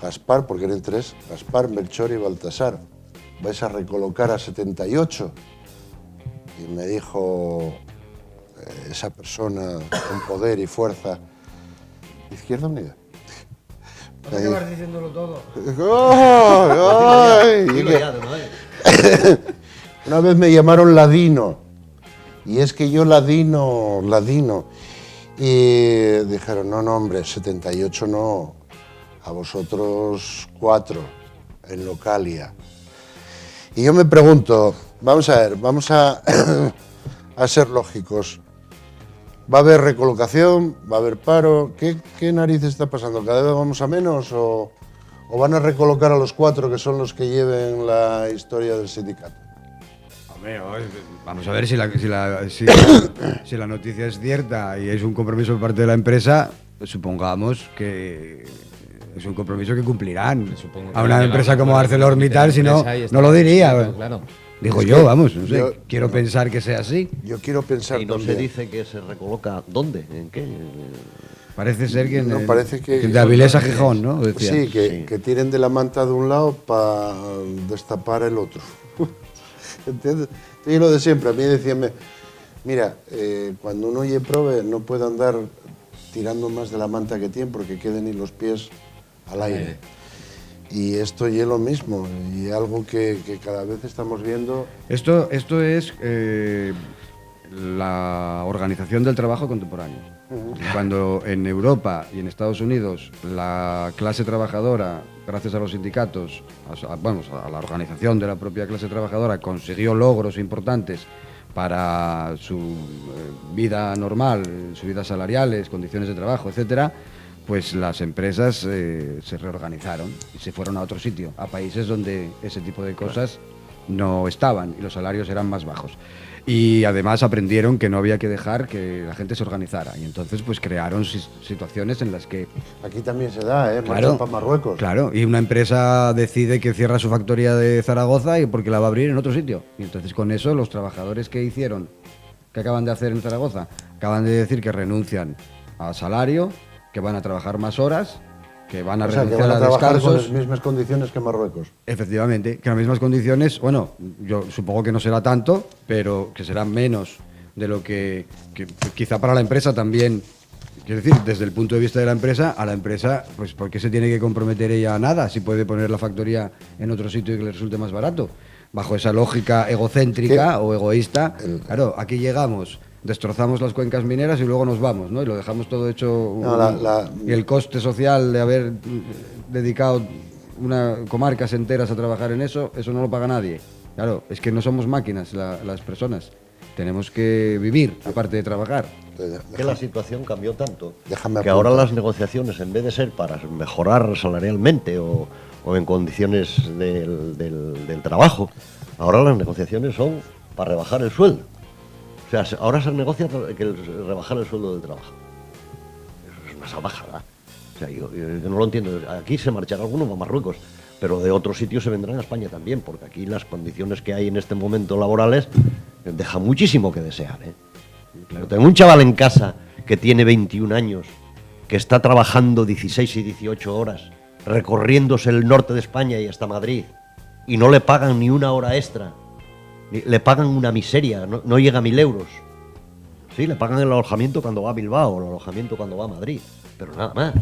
A: Gaspar, porque eran 3, Gaspar, Melchor y Baltasar, vais a recolocar a 78. Y me dijo esa persona con poder y fuerza, Izquierda Unida.
C: ¿Por qué vas diciéndolo todo?
A: ¡Ay! Y
D: Dilo
A: que-
D: ya, de una vez.
A: Una vez me llamaron ladino, y es que yo ladino. Y dijeron, no, hombre, 78 no, a vosotros 4 en Localia. Y yo me pregunto, vamos a ver, vamos a ser lógicos. ¿Va a haber recolocación? ¿Va a haber paro? ¿Qué narices está pasando? ¿Cada vez vamos a menos o van a recolocar a los 4 que son los que lleven la historia del sindicato?
C: Hombre, vamos a ver si la noticia es cierta y es un compromiso por parte de la empresa, pues supongamos que es un compromiso que cumplirán. A una empresa como ArcelorMittal, si no, no lo diría.
B: Claro.
C: Digo yo, vamos, no sé, quiero pensar que sea así.
A: Yo quiero pensar
D: Y no
A: también.
D: se dice que se recoloca. ¿Dónde? ¿En qué?
C: Parece ser que,
A: No, parece que
C: de Avilés a Gijón, ¿no? Decía.
A: Sí, que tiren de la manta de un lado para destapar el otro. ¿Entiendes? Y lo de siempre, a mí decían, mira, cuando uno oye prove no puede andar tirando más de la manta que tiene porque queden y los pies al aire. Y esto y es lo mismo, y algo que cada vez estamos viendo.
C: Esto es la organización del trabajo contemporáneo. Cuando en Europa y en Estados Unidos la clase trabajadora, gracias a los sindicatos, a la organización de la propia clase trabajadora, consiguió logros importantes para su vida normal, sus vidas salariales, condiciones de trabajo, etcétera, pues las empresas se reorganizaron y se fueron a otro sitio, a países donde ese tipo de cosas no estaban y los salarios eran más bajos. Y además aprendieron que no había que dejar que la gente se organizara y entonces pues crearon situaciones en las que...
A: Aquí también se da,
C: Claro,
A: marchan para Marruecos.
C: claro, y una empresa decide que cierra su factoría de Zaragoza y porque la va a abrir en otro sitio. Y entonces con eso los trabajadores que hicieron, que acaban de hacer en Zaragoza, acaban de decir que renuncian a salario, que van a trabajar más horas, que van a
A: O sea, que
C: renunciar
A: van a
C: a
A: trabajar con
C: descansos.
A: las mismas condiciones que Marruecos.
C: Efectivamente, que en las mismas condiciones, bueno, yo supongo que no será tanto, pero que será menos de lo que quizá para la empresa también. Quiero decir, desde el punto de vista de la empresa, a la empresa, pues ¿por qué se tiene que comprometer ella a nada si puede poner la factoría en otro sitio y que le resulte más barato? Bajo esa lógica egocéntrica o egoísta, claro, aquí llegamos, destrozamos las cuencas mineras y luego nos vamos, ¿no? Y lo dejamos todo hecho. Y el coste social de haber dedicado comarcas enteras a trabajar en eso no lo paga nadie. Claro, es que no somos máquinas las personas. Tenemos que vivir, aparte de trabajar.
D: Que la situación cambió tanto
A: Déjame
D: que ahora
A: apuntar.
D: las negociaciones, en vez de ser para mejorar salarialmente o en condiciones del trabajo, ahora las negociaciones son para rebajar el sueldo. O sea, ahora se negocia rebajar el sueldo del trabajo. Eso es una salvajada. O sea, yo no lo entiendo. Aquí se marchará algunos a Marruecos, pero de otros sitios se vendrán a España también, porque aquí las condiciones que hay en este momento laborales dejan muchísimo que desear, ¿eh? Claro, tengo un chaval en casa que tiene 21 años, que está trabajando 16 y 18 horas, recorriéndose el norte de España y hasta Madrid, y no le pagan ni una hora extra. Le pagan una miseria, no llega a 1.000 euros. Sí, le pagan el alojamiento cuando va a Bilbao o el alojamiento cuando va a Madrid, pero nada más.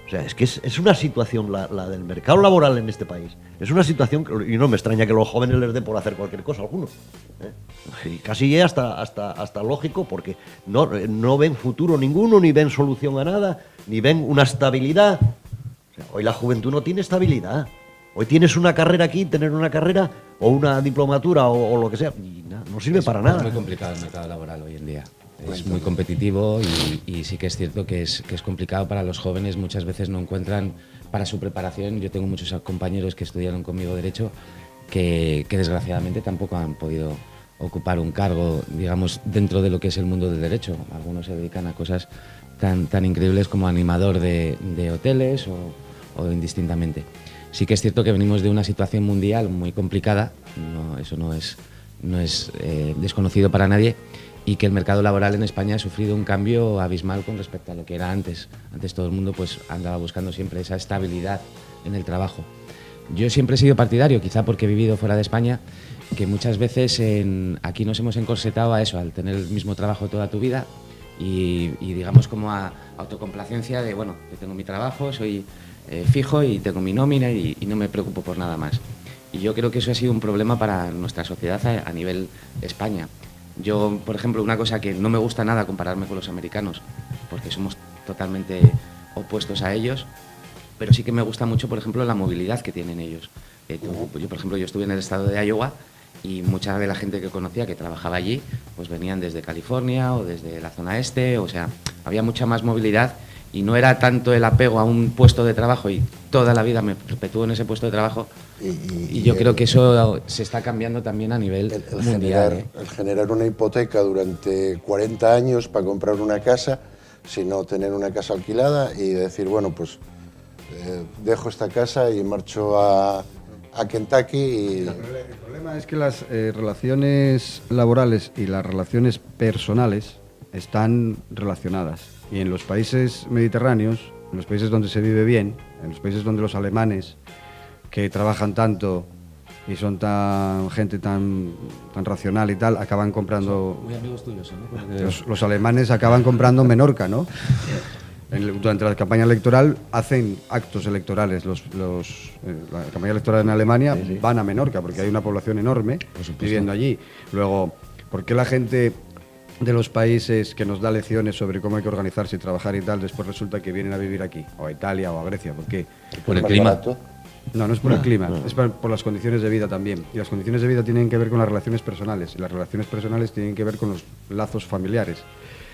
D: O sea, es que es una situación, la del mercado laboral en este país, es una situación que, y no me extraña que los jóvenes les dé por hacer cualquier cosa a algunos. Y casi es hasta lógico, porque no ven futuro ninguno, ni ven solución a nada, ni ven una estabilidad. O sea, hoy la juventud no tiene estabilidad. Hoy tienes una carrera aquí, tener una carrera o una diplomatura o lo que sea, y no sirve para nada.
B: Es muy complicado el mercado laboral hoy en día. Es muy competitivo y sí que es cierto que es complicado para los jóvenes. Muchas veces no encuentran para su preparación. Yo tengo muchos compañeros que estudiaron conmigo Derecho que desgraciadamente tampoco han podido ocupar un cargo, digamos, dentro de lo que es el mundo del derecho. Algunos se dedican a cosas tan increíbles como animador de hoteles o indistintamente. Sí que es cierto que venimos de una situación mundial muy complicada, eso no es desconocido para nadie, y que el mercado laboral en España ha sufrido un cambio abismal con respecto a lo que era antes. Antes todo el mundo pues andaba buscando siempre esa estabilidad en el trabajo. Yo siempre he sido partidario, quizá porque he vivido fuera de España, que muchas veces aquí nos hemos encorsetado a eso, al tener el mismo trabajo toda tu vida y digamos como a autocomplacencia de, bueno, yo tengo mi trabajo, soy fijo y tengo mi nómina y no me preocupo por nada más. Y yo creo que eso ha sido un problema para nuestra sociedad a nivel España. Yo, por ejemplo, una cosa que no me gusta nada compararme con los americanos, porque somos totalmente opuestos a ellos, pero sí que me gusta mucho, por ejemplo, la movilidad que tienen ellos. Yo, por ejemplo, yo estuve en el estado de Iowa y mucha de la gente que conocía que trabajaba allí, pues venían desde California o desde la zona este, o sea, había mucha más movilidad y no era tanto el apego a un puesto de trabajo y toda la vida me perpetúo en ese puesto de trabajo y yo creo que eso se está cambiando también a nivel mundial.
A: El generar una hipoteca durante 40 años para comprar una casa, sino tener una casa alquilada y decir, bueno, pues dejo esta casa y marcho a Kentucky.
C: El problema es que las relaciones laborales y las relaciones personales están relacionadas. Y en los países mediterráneos, en los países donde se vive bien, en los países donde los alemanes, que trabajan tanto y son gente tan racional y tal, acaban comprando...
B: Muy amigos tuyos, ¿no?
C: Los alemanes acaban comprando Menorca, ¿no? Durante la campaña electoral hacen actos electorales. La campaña electoral en Alemania van a Menorca porque hay una población enorme viviendo allí. Luego, ¿por qué la gente de los países que nos da lecciones sobre cómo hay que organizarse y trabajar y tal, después resulta que vienen a vivir aquí? O a Italia o a Grecia. ¿Por qué?
B: Por el clima.
C: No es por el clima, es por las condiciones de vida también. Y las condiciones de vida tienen que ver con las relaciones personales. Y las relaciones personales tienen que ver con los lazos familiares.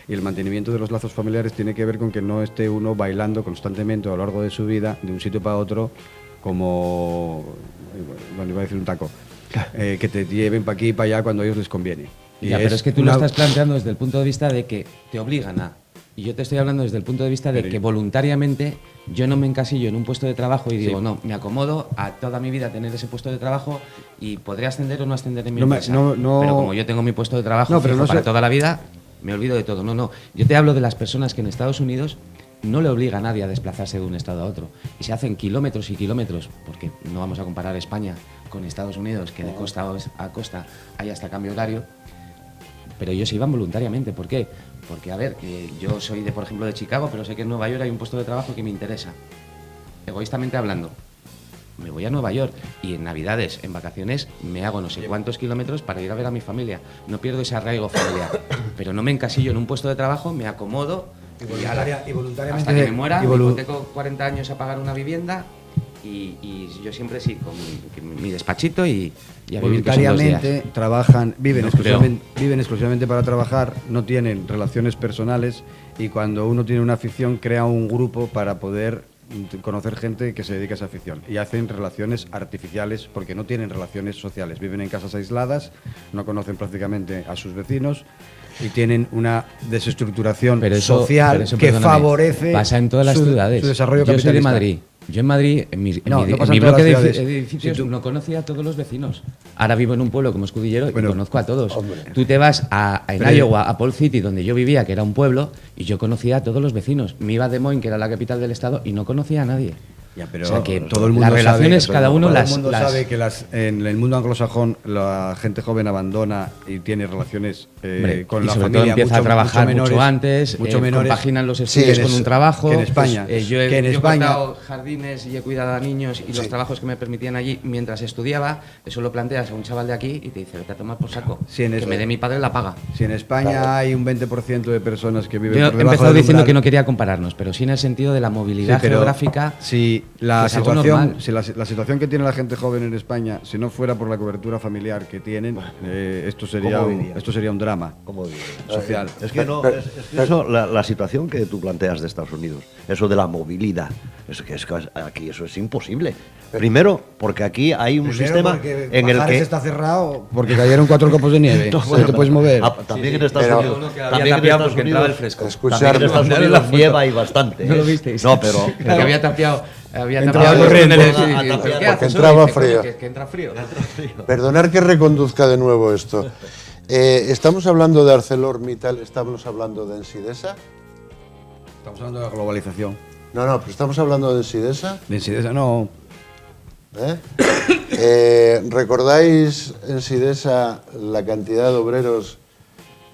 C: Y el mantenimiento de los lazos familiares tiene que ver con que no esté uno bailando constantemente a lo largo de su vida de un sitio para otro como, bueno, iba a decir un taco, que te lleven para aquí y para allá cuando a ellos les conviene.
B: Ya, pero es que tú lo estás planteando desde el punto de vista de que te obligan a... Y yo te estoy hablando desde el punto de vista de que voluntariamente yo no me encasillo en un puesto de trabajo y digo, no, me acomodo a toda mi vida tener ese puesto de trabajo y podré ascender o no ascender en mi empresa. Pero como yo tengo mi puesto de trabajo fijo para toda la vida, me olvido de todo. No. Yo te hablo de las personas que en Estados Unidos no le obliga a nadie a desplazarse de un estado a otro. Y se hacen kilómetros y kilómetros, porque no vamos a comparar España con Estados Unidos, que de costa a costa hay hasta cambio horario. Pero ellos se iban voluntariamente. ¿Por qué? Porque, a ver, yo soy, por ejemplo, de Chicago, pero sé que en Nueva York hay un puesto de trabajo que me interesa. Egoístamente hablando, me voy a Nueva York y en Navidades, en vacaciones, me hago no sé cuántos kilómetros para ir a ver a mi familia. No pierdo ese arraigo familiar. Pero no me encasillo en un puesto de trabajo, me acomodo y voluntariamente hasta que me muera, me hipoteco 40 años a pagar una vivienda y yo siempre sí, con mi despachito y a vivir, que son 2 días.
C: Trabajan, viven exclusivamente para trabajar, no tienen relaciones personales y cuando uno tiene una afición crea un grupo para poder conocer gente que se dedica a esa afición y hacen relaciones artificiales porque no tienen relaciones sociales, viven en casas aisladas, no conocen prácticamente a sus vecinos y tienen una desestructuración social que favorece
B: pasa en todas las ciudades.
C: Su desarrollo
B: Yo
C: capitalista.
B: soy de Madrid. Yo en Madrid, en mi bloque de edificios, no conocía a todos los vecinos. Ahora vivo en un pueblo como Escudillero y conozco a todos. Hombre. Tú te vas en Iowa, a Paul City, donde yo vivía, que era un pueblo, y yo conocía a todos los vecinos. Me iba a Des Moines, que era la capital del estado, y no conocía a nadie.
C: Ya, pero
B: o sea que
C: todo el mundo
B: las relaciones
C: sabe,
B: cada uno
C: todo
B: las...
C: el mundo sabe que en el mundo anglosajón la gente joven abandona y tiene relaciones con
B: y
C: la
B: sobre
C: familia
B: todo empieza a trabajar
C: mucho
B: antes, compaginan los estudios con un trabajo.
C: Que en España.
B: Yo he cortado jardines y he cuidado a niños y los trabajos que me permitían allí mientras estudiaba, eso lo planteas a un chaval de aquí y te dice, vete a tomar por saco, que me dé mi padre la paga.
C: Si en España hay un 20% de personas que viven
B: yo
C: por debajo
B: he empezado diciendo
C: umbral,
B: que no quería compararnos, pero sí en el sentido de la movilidad geográfica.
C: Si la situación que tiene la gente joven en España, si no fuera por la cobertura familiar que tienen, esto sería un drama social.
D: Es que eso, la situación que tú planteas de Estados Unidos, eso de la movilidad, es que aquí eso es imposible. Primero, porque aquí hay un sistema en el que
C: está cerrado porque cayeron 4 copos de nieve. No te puedes mover.
D: También en Estados Unidos.
B: También en Estados Unidos el fresco.
D: También en Estados Unidos nieva y bastante.
B: ¿No lo visteis?
D: No, pero
B: que había tapiado
A: los
B: túneles.
A: Porque entraba frío.
B: Que entra frío.
A: Perdonar que reconduzca de nuevo esto. Estamos hablando de ArcelorMittal, estamos hablando de Ensidesa.
C: Estamos hablando de la globalización.
A: No, pero estamos hablando de Ensidesa.
C: De Ensidesa no.
A: ¿Recordáis en Ensidesa la cantidad de obreros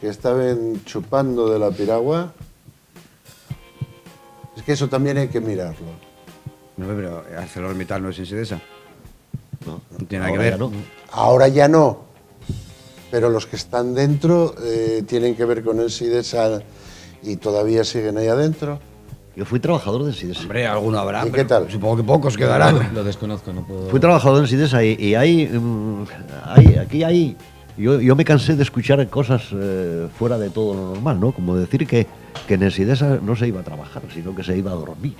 A: que estaban chupando de la piragua? Es que eso también hay que mirarlo.
C: No, pero ArcelorMittal no es Ensidesa.
D: no
C: tiene nada que ver.
D: No.
A: Ahora ya no. Pero los que están dentro tienen que ver con Ensidesa y todavía siguen ahí adentro.
D: Yo fui trabajador de Sidesa.
C: Hombre, alguno habrá.
A: ¿Y qué tal?
C: Supongo que pocos quedarán.
B: Lo desconozco, no puedo...
D: Fui trabajador en Sidesa y aquí hay... Yo me cansé de escuchar cosas fuera de todo lo normal, ¿no? Como decir que en el Sidesa no se iba a trabajar, sino que se iba a dormir.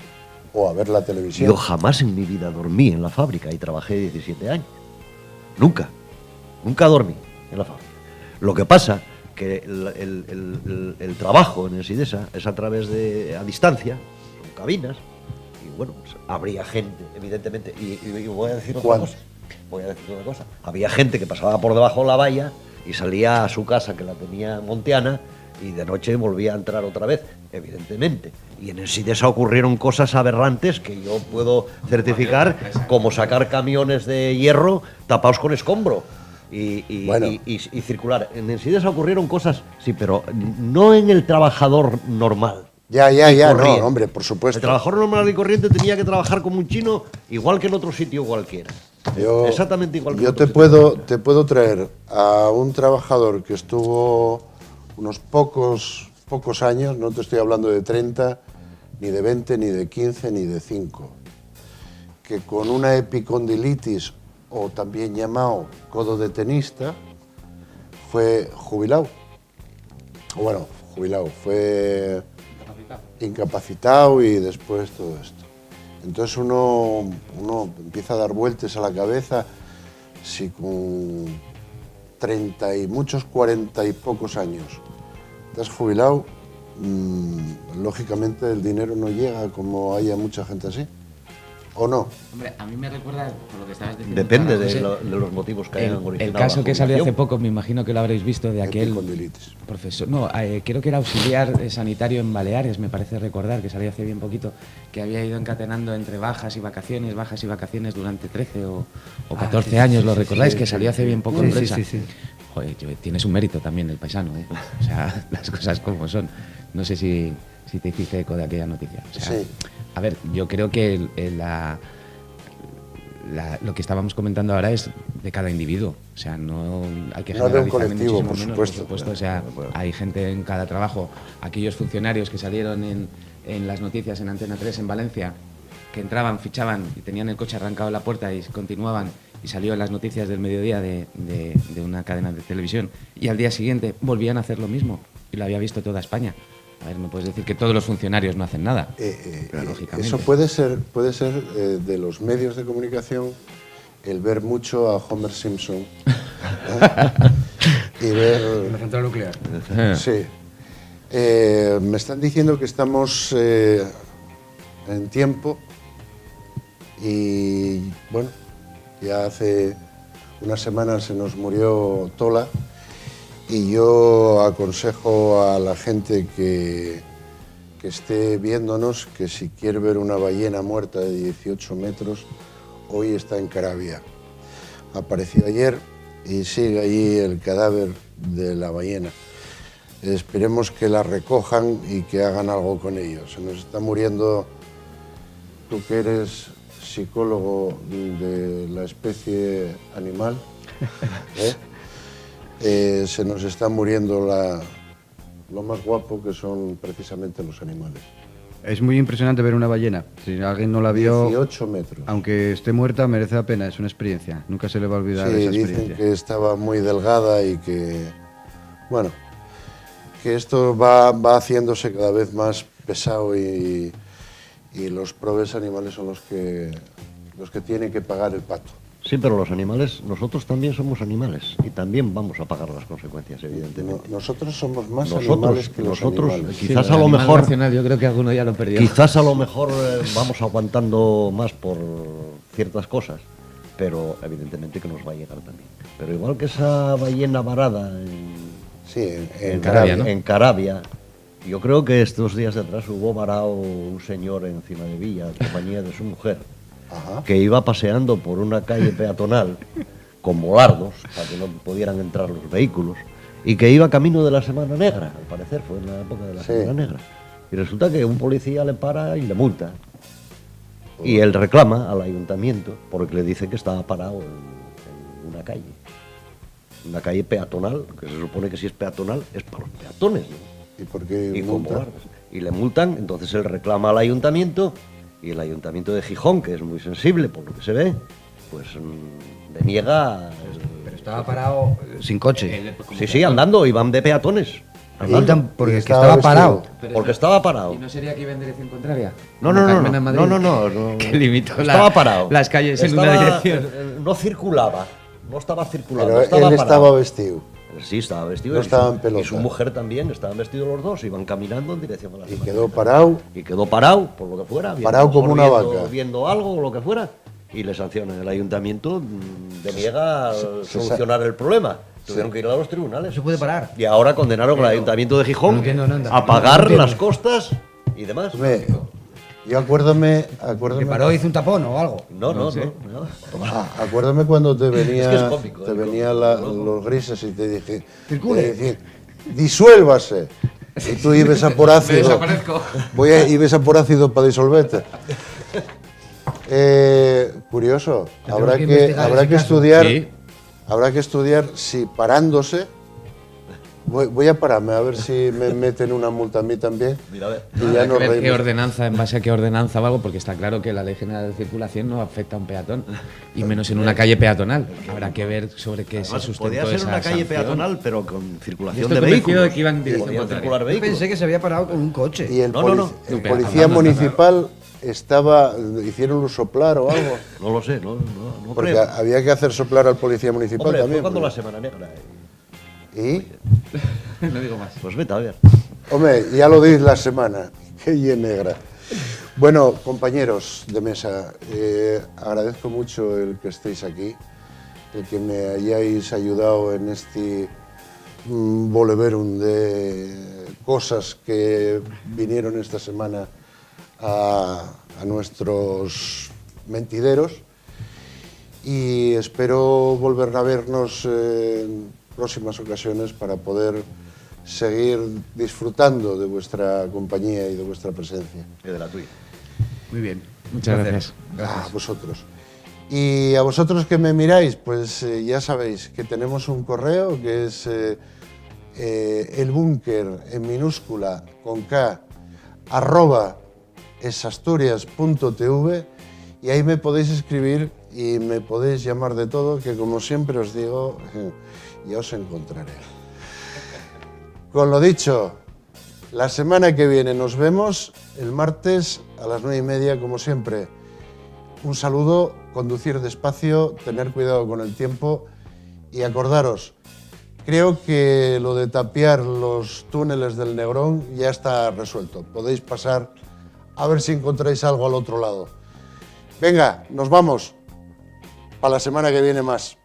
A: O a ver la televisión.
D: Yo jamás en mi vida dormí en la fábrica y trabajé 17 años. Nunca dormí en la fábrica. Lo que pasa que el trabajo en el Sidesa es a distancia, con cabinas, y bueno, pues, habría gente, evidentemente, y voy a decir otra cosa. Había gente que pasaba por debajo de la valla y salía a su casa, que la tenía monteana, y de noche volvía a entrar otra vez, evidentemente. Y en el Sidesa ocurrieron cosas aberrantes que yo puedo certificar, como sacar camiones de hierro tapados con escombro y circular. En el Sidesa ocurrieron cosas, sí, pero no en el trabajador normal.
A: Ya, no, hombre, por supuesto.
D: El trabajador normal y corriente tenía que trabajar como un chino, igual que en otro sitio cualquiera. Exactamente igual que
A: yo
D: en otro sitio.
A: te puedo traer a un trabajador que estuvo unos pocos años, no te estoy hablando de 30, ni de 20, ni de 15, ni de 5, que con una epicondilitis, o también llamado codo de tenista, fue jubilado. O bueno, fue incapacitado y después todo esto. Entonces uno empieza a dar vueltas a la cabeza si con 30 y muchos 40 y pocos años te has jubilado, lógicamente el dinero no llega como haya mucha gente así. ¿O no?
B: Hombre, a mí me recuerda, por lo que estabas diciendo...
D: Depende
B: José,
D: de los motivos que hayan originado
B: el caso
D: la
B: que salió hace
D: jubilación.
B: poco, me imagino que lo habréis visto, de aquel
A: Epicondilitis.
B: profesor... No, creo que era auxiliar sanitario en Baleares, me parece recordar, que salió hace bien poquito, que había ido encadenando entre bajas y vacaciones durante 13 o 14 años, ¿lo recordáis? Que salió hace bien poco en prensa.
C: Sí.
B: Joder, tienes un mérito también el paisano, ¿eh? O sea, las cosas como son. No sé si te hiciste eco de aquella noticia. O sea,
A: Sí.
B: A ver, yo creo que lo que estábamos comentando ahora es de cada individuo. O sea, no hay que
A: No de un
B: generalizar
A: colectivo,
B: ni muchísimo
A: por
B: menos,
A: supuesto.
B: por supuesto. O sea, hay gente en cada trabajo. Aquellos funcionarios que salieron en las noticias en Antena 3 en Valencia, que entraban, fichaban y tenían el coche arrancado en la puerta y continuaban, y salió en las noticias del mediodía de una cadena de televisión, y al día siguiente volvían a hacer lo mismo, y lo había visto toda España. A ver, no puedes decir que todos los funcionarios no hacen nada. Pero, lógicamente.
A: Eso puede ser de los medios de comunicación, el ver mucho a Homer Simpson, ¿eh? Y ver...
C: La central nuclear.
A: Sí. Me están diciendo que estamos en tiempo y, bueno, ya hace unas semanas se nos murió Tola y yo aconsejo a la gente que esté viéndonos que si quiere ver una ballena muerta de 18 metros, hoy está en Caravia. Apareció ayer y sigue allí el cadáver de la ballena. Esperemos que la recojan y que hagan algo con ello. Se nos está muriendo, tú que eres psicólogo de la especie animal, se nos está muriendo lo más guapo, que son precisamente los animales.
C: Es muy impresionante ver una ballena. Si alguien no la vio,
A: 18 metros.
C: aunque esté muerta, merece la pena. Es una experiencia. Nunca se le va a olvidar
A: Sí,
C: esa
A: dicen
C: experiencia.
A: que estaba muy delgada y que, bueno, que esto va haciéndose cada vez más pesado y los probes animales son los que tienen que pagar el pato.
D: Sí, pero los animales, nosotros también somos animales y también vamos a pagar las consecuencias, evidentemente.
A: Nosotros somos más animales que los animales.
D: Quizás
B: Sí,
D: a lo
B: el animal
D: mejor,
B: racional, yo creo que alguno ya lo perdió.
D: quizás a lo mejor vamos aguantando más por ciertas cosas, pero evidentemente que nos va a llegar también. Pero igual que esa ballena varada
A: Sí, en
B: Caravia, ¿no?
D: en Caravia, yo creo que estos días de atrás hubo varado un señor encima de Villa, en compañía de su mujer,
A: Ajá.
D: que iba paseando por una calle peatonal con volardos para que no pudieran entrar los vehículos y que iba camino de la Semana Negra, al parecer, fue en la época de la
A: Sí.
D: Semana Negra. Y resulta que un policía le para y le multa. Y él reclama al ayuntamiento porque le dice que estaba parado en una calle. Una calle peatonal, que se supone que si es peatonal es para los peatones, ¿no?
A: ¿Y por qué
D: Y, como
A: multa?
D: guardas. Y le multan, entonces él reclama al ayuntamiento y el ayuntamiento de Gijón, que es muy sensible por lo que se ve, pues deniega.
C: Pero estaba parado sin coche.
D: Sí, andando, iban de peatones.
C: Multan porque
A: Y
C: es que
A: estaba
C: estaba parado.
A: vestido.
D: Porque estaba parado.
B: ¿Y no sería que iba en dirección contraria?
D: No,
B: Como
D: no, no,
B: Carmen
D: no,
B: en Madrid,
D: no.
B: Que limitó
D: Estaba parado.
B: las calles en
D: Estaba-
B: una dirección.
D: No circulaba. No estaba circulando.
A: Pero
D: estaba
A: él
D: parado.
A: estaba vestido.
D: Sí, estaba vestido.
A: No
D: y su-
A: estaba en pelota.
D: Y su mujer también, estaban vestidos los dos, iban caminando en dirección a la
A: Y
D: semana.
A: quedó parado.
D: Y quedó parado, por lo que fuera.
A: Parado como una
D: viendo-
A: vaca.
D: Viendo algo o lo que fuera. Y le sancionan. El ayuntamiento deniega solucionar el problema. Tuvieron que ir a los tribunales.
C: No se puede parar.
D: Y ahora condenaron al ayuntamiento de Gijón
C: no entiendo nada.
D: a pagar las costas y demás.
A: Hombre, yo acuérdame
C: Que paró, hizo un tapón o algo.
D: No.
A: acuérdame cuando te venía,
D: Es que es cómico,
A: te
D: es
A: venía
D: cómico.
A: los grises y te dije,
C: Circule.
A: te decía, disuélvase. Y tú ibas a por ácido.
B: Desaparezco.
A: Ibas a por ácido para disolverte. Curioso.
C: Tendremos que investigar
A: Habrá
C: ese
A: que
C: caso.
A: estudiar.
B: Sí.
A: Habrá que estudiar si parándose. Voy a pararme a ver si me meten una multa a mí también.
D: Mira, a ver.
A: Y ya
B: Habrá
A: nos
B: que ver qué
A: reímos.
B: ordenanza, en base a qué ordenanza o algo, porque está claro que la Ley General de Circulación no afecta a un peatón, y menos en una calle peatonal. Habrá que ver sobre qué se
D: Además,
B: sustentó
D: podía ser
B: esa
D: una calle
B: sanción.
D: peatonal, pero con
B: Yo
D: circulación
B: estoy
D: de
B: convencido
D: vehículos.
B: de que iban en dirección
D: Podían
B: contraria.
D: circular
C: Yo
D: vehículos.
C: pensé que se había parado con un coche.
A: Y el,
D: No, no, no.
A: el
B: No,
A: policía
B: andando,
A: municipal estaba. ¿Hicieron soplar o algo?
D: No lo sé, no
A: Porque
D: creo.
A: había que hacer soplar al policía municipal
D: Hombre, fue
A: también.
D: cuando la
A: porque-
D: Semana Negra.
A: ¿Y?
B: No digo más.
D: Pues vete a ver.
A: Hombre, ya lo dice la semana. Qué bien negra. Bueno, compañeros de mesa, agradezco mucho el que estéis aquí, el que me hayáis ayudado en este boleverum de cosas que vinieron esta semana a nuestros mentideros. Y espero volver a vernos en próximas ocasiones para poder seguir disfrutando de vuestra compañía y de vuestra presencia.
D: Y de la tuya.
C: Muy bien.
B: Muchas gracias.
A: A vosotros. Y a vosotros que me miráis, pues ya sabéis que tenemos un correo que es elbunker en minúscula con K @esasturias.tv y ahí me podéis escribir y me podéis llamar de todo, que como siempre os digo, ya os encontraré. Con lo dicho, la semana que viene nos vemos el martes a las 9:30, como siempre. Un saludo, conducir despacio, tener cuidado con el tiempo y acordaros, creo que lo de tapiar los túneles del Negrón ya está resuelto. Podéis pasar a ver si encontráis algo al otro lado. Venga, nos vamos. Para la semana que viene más.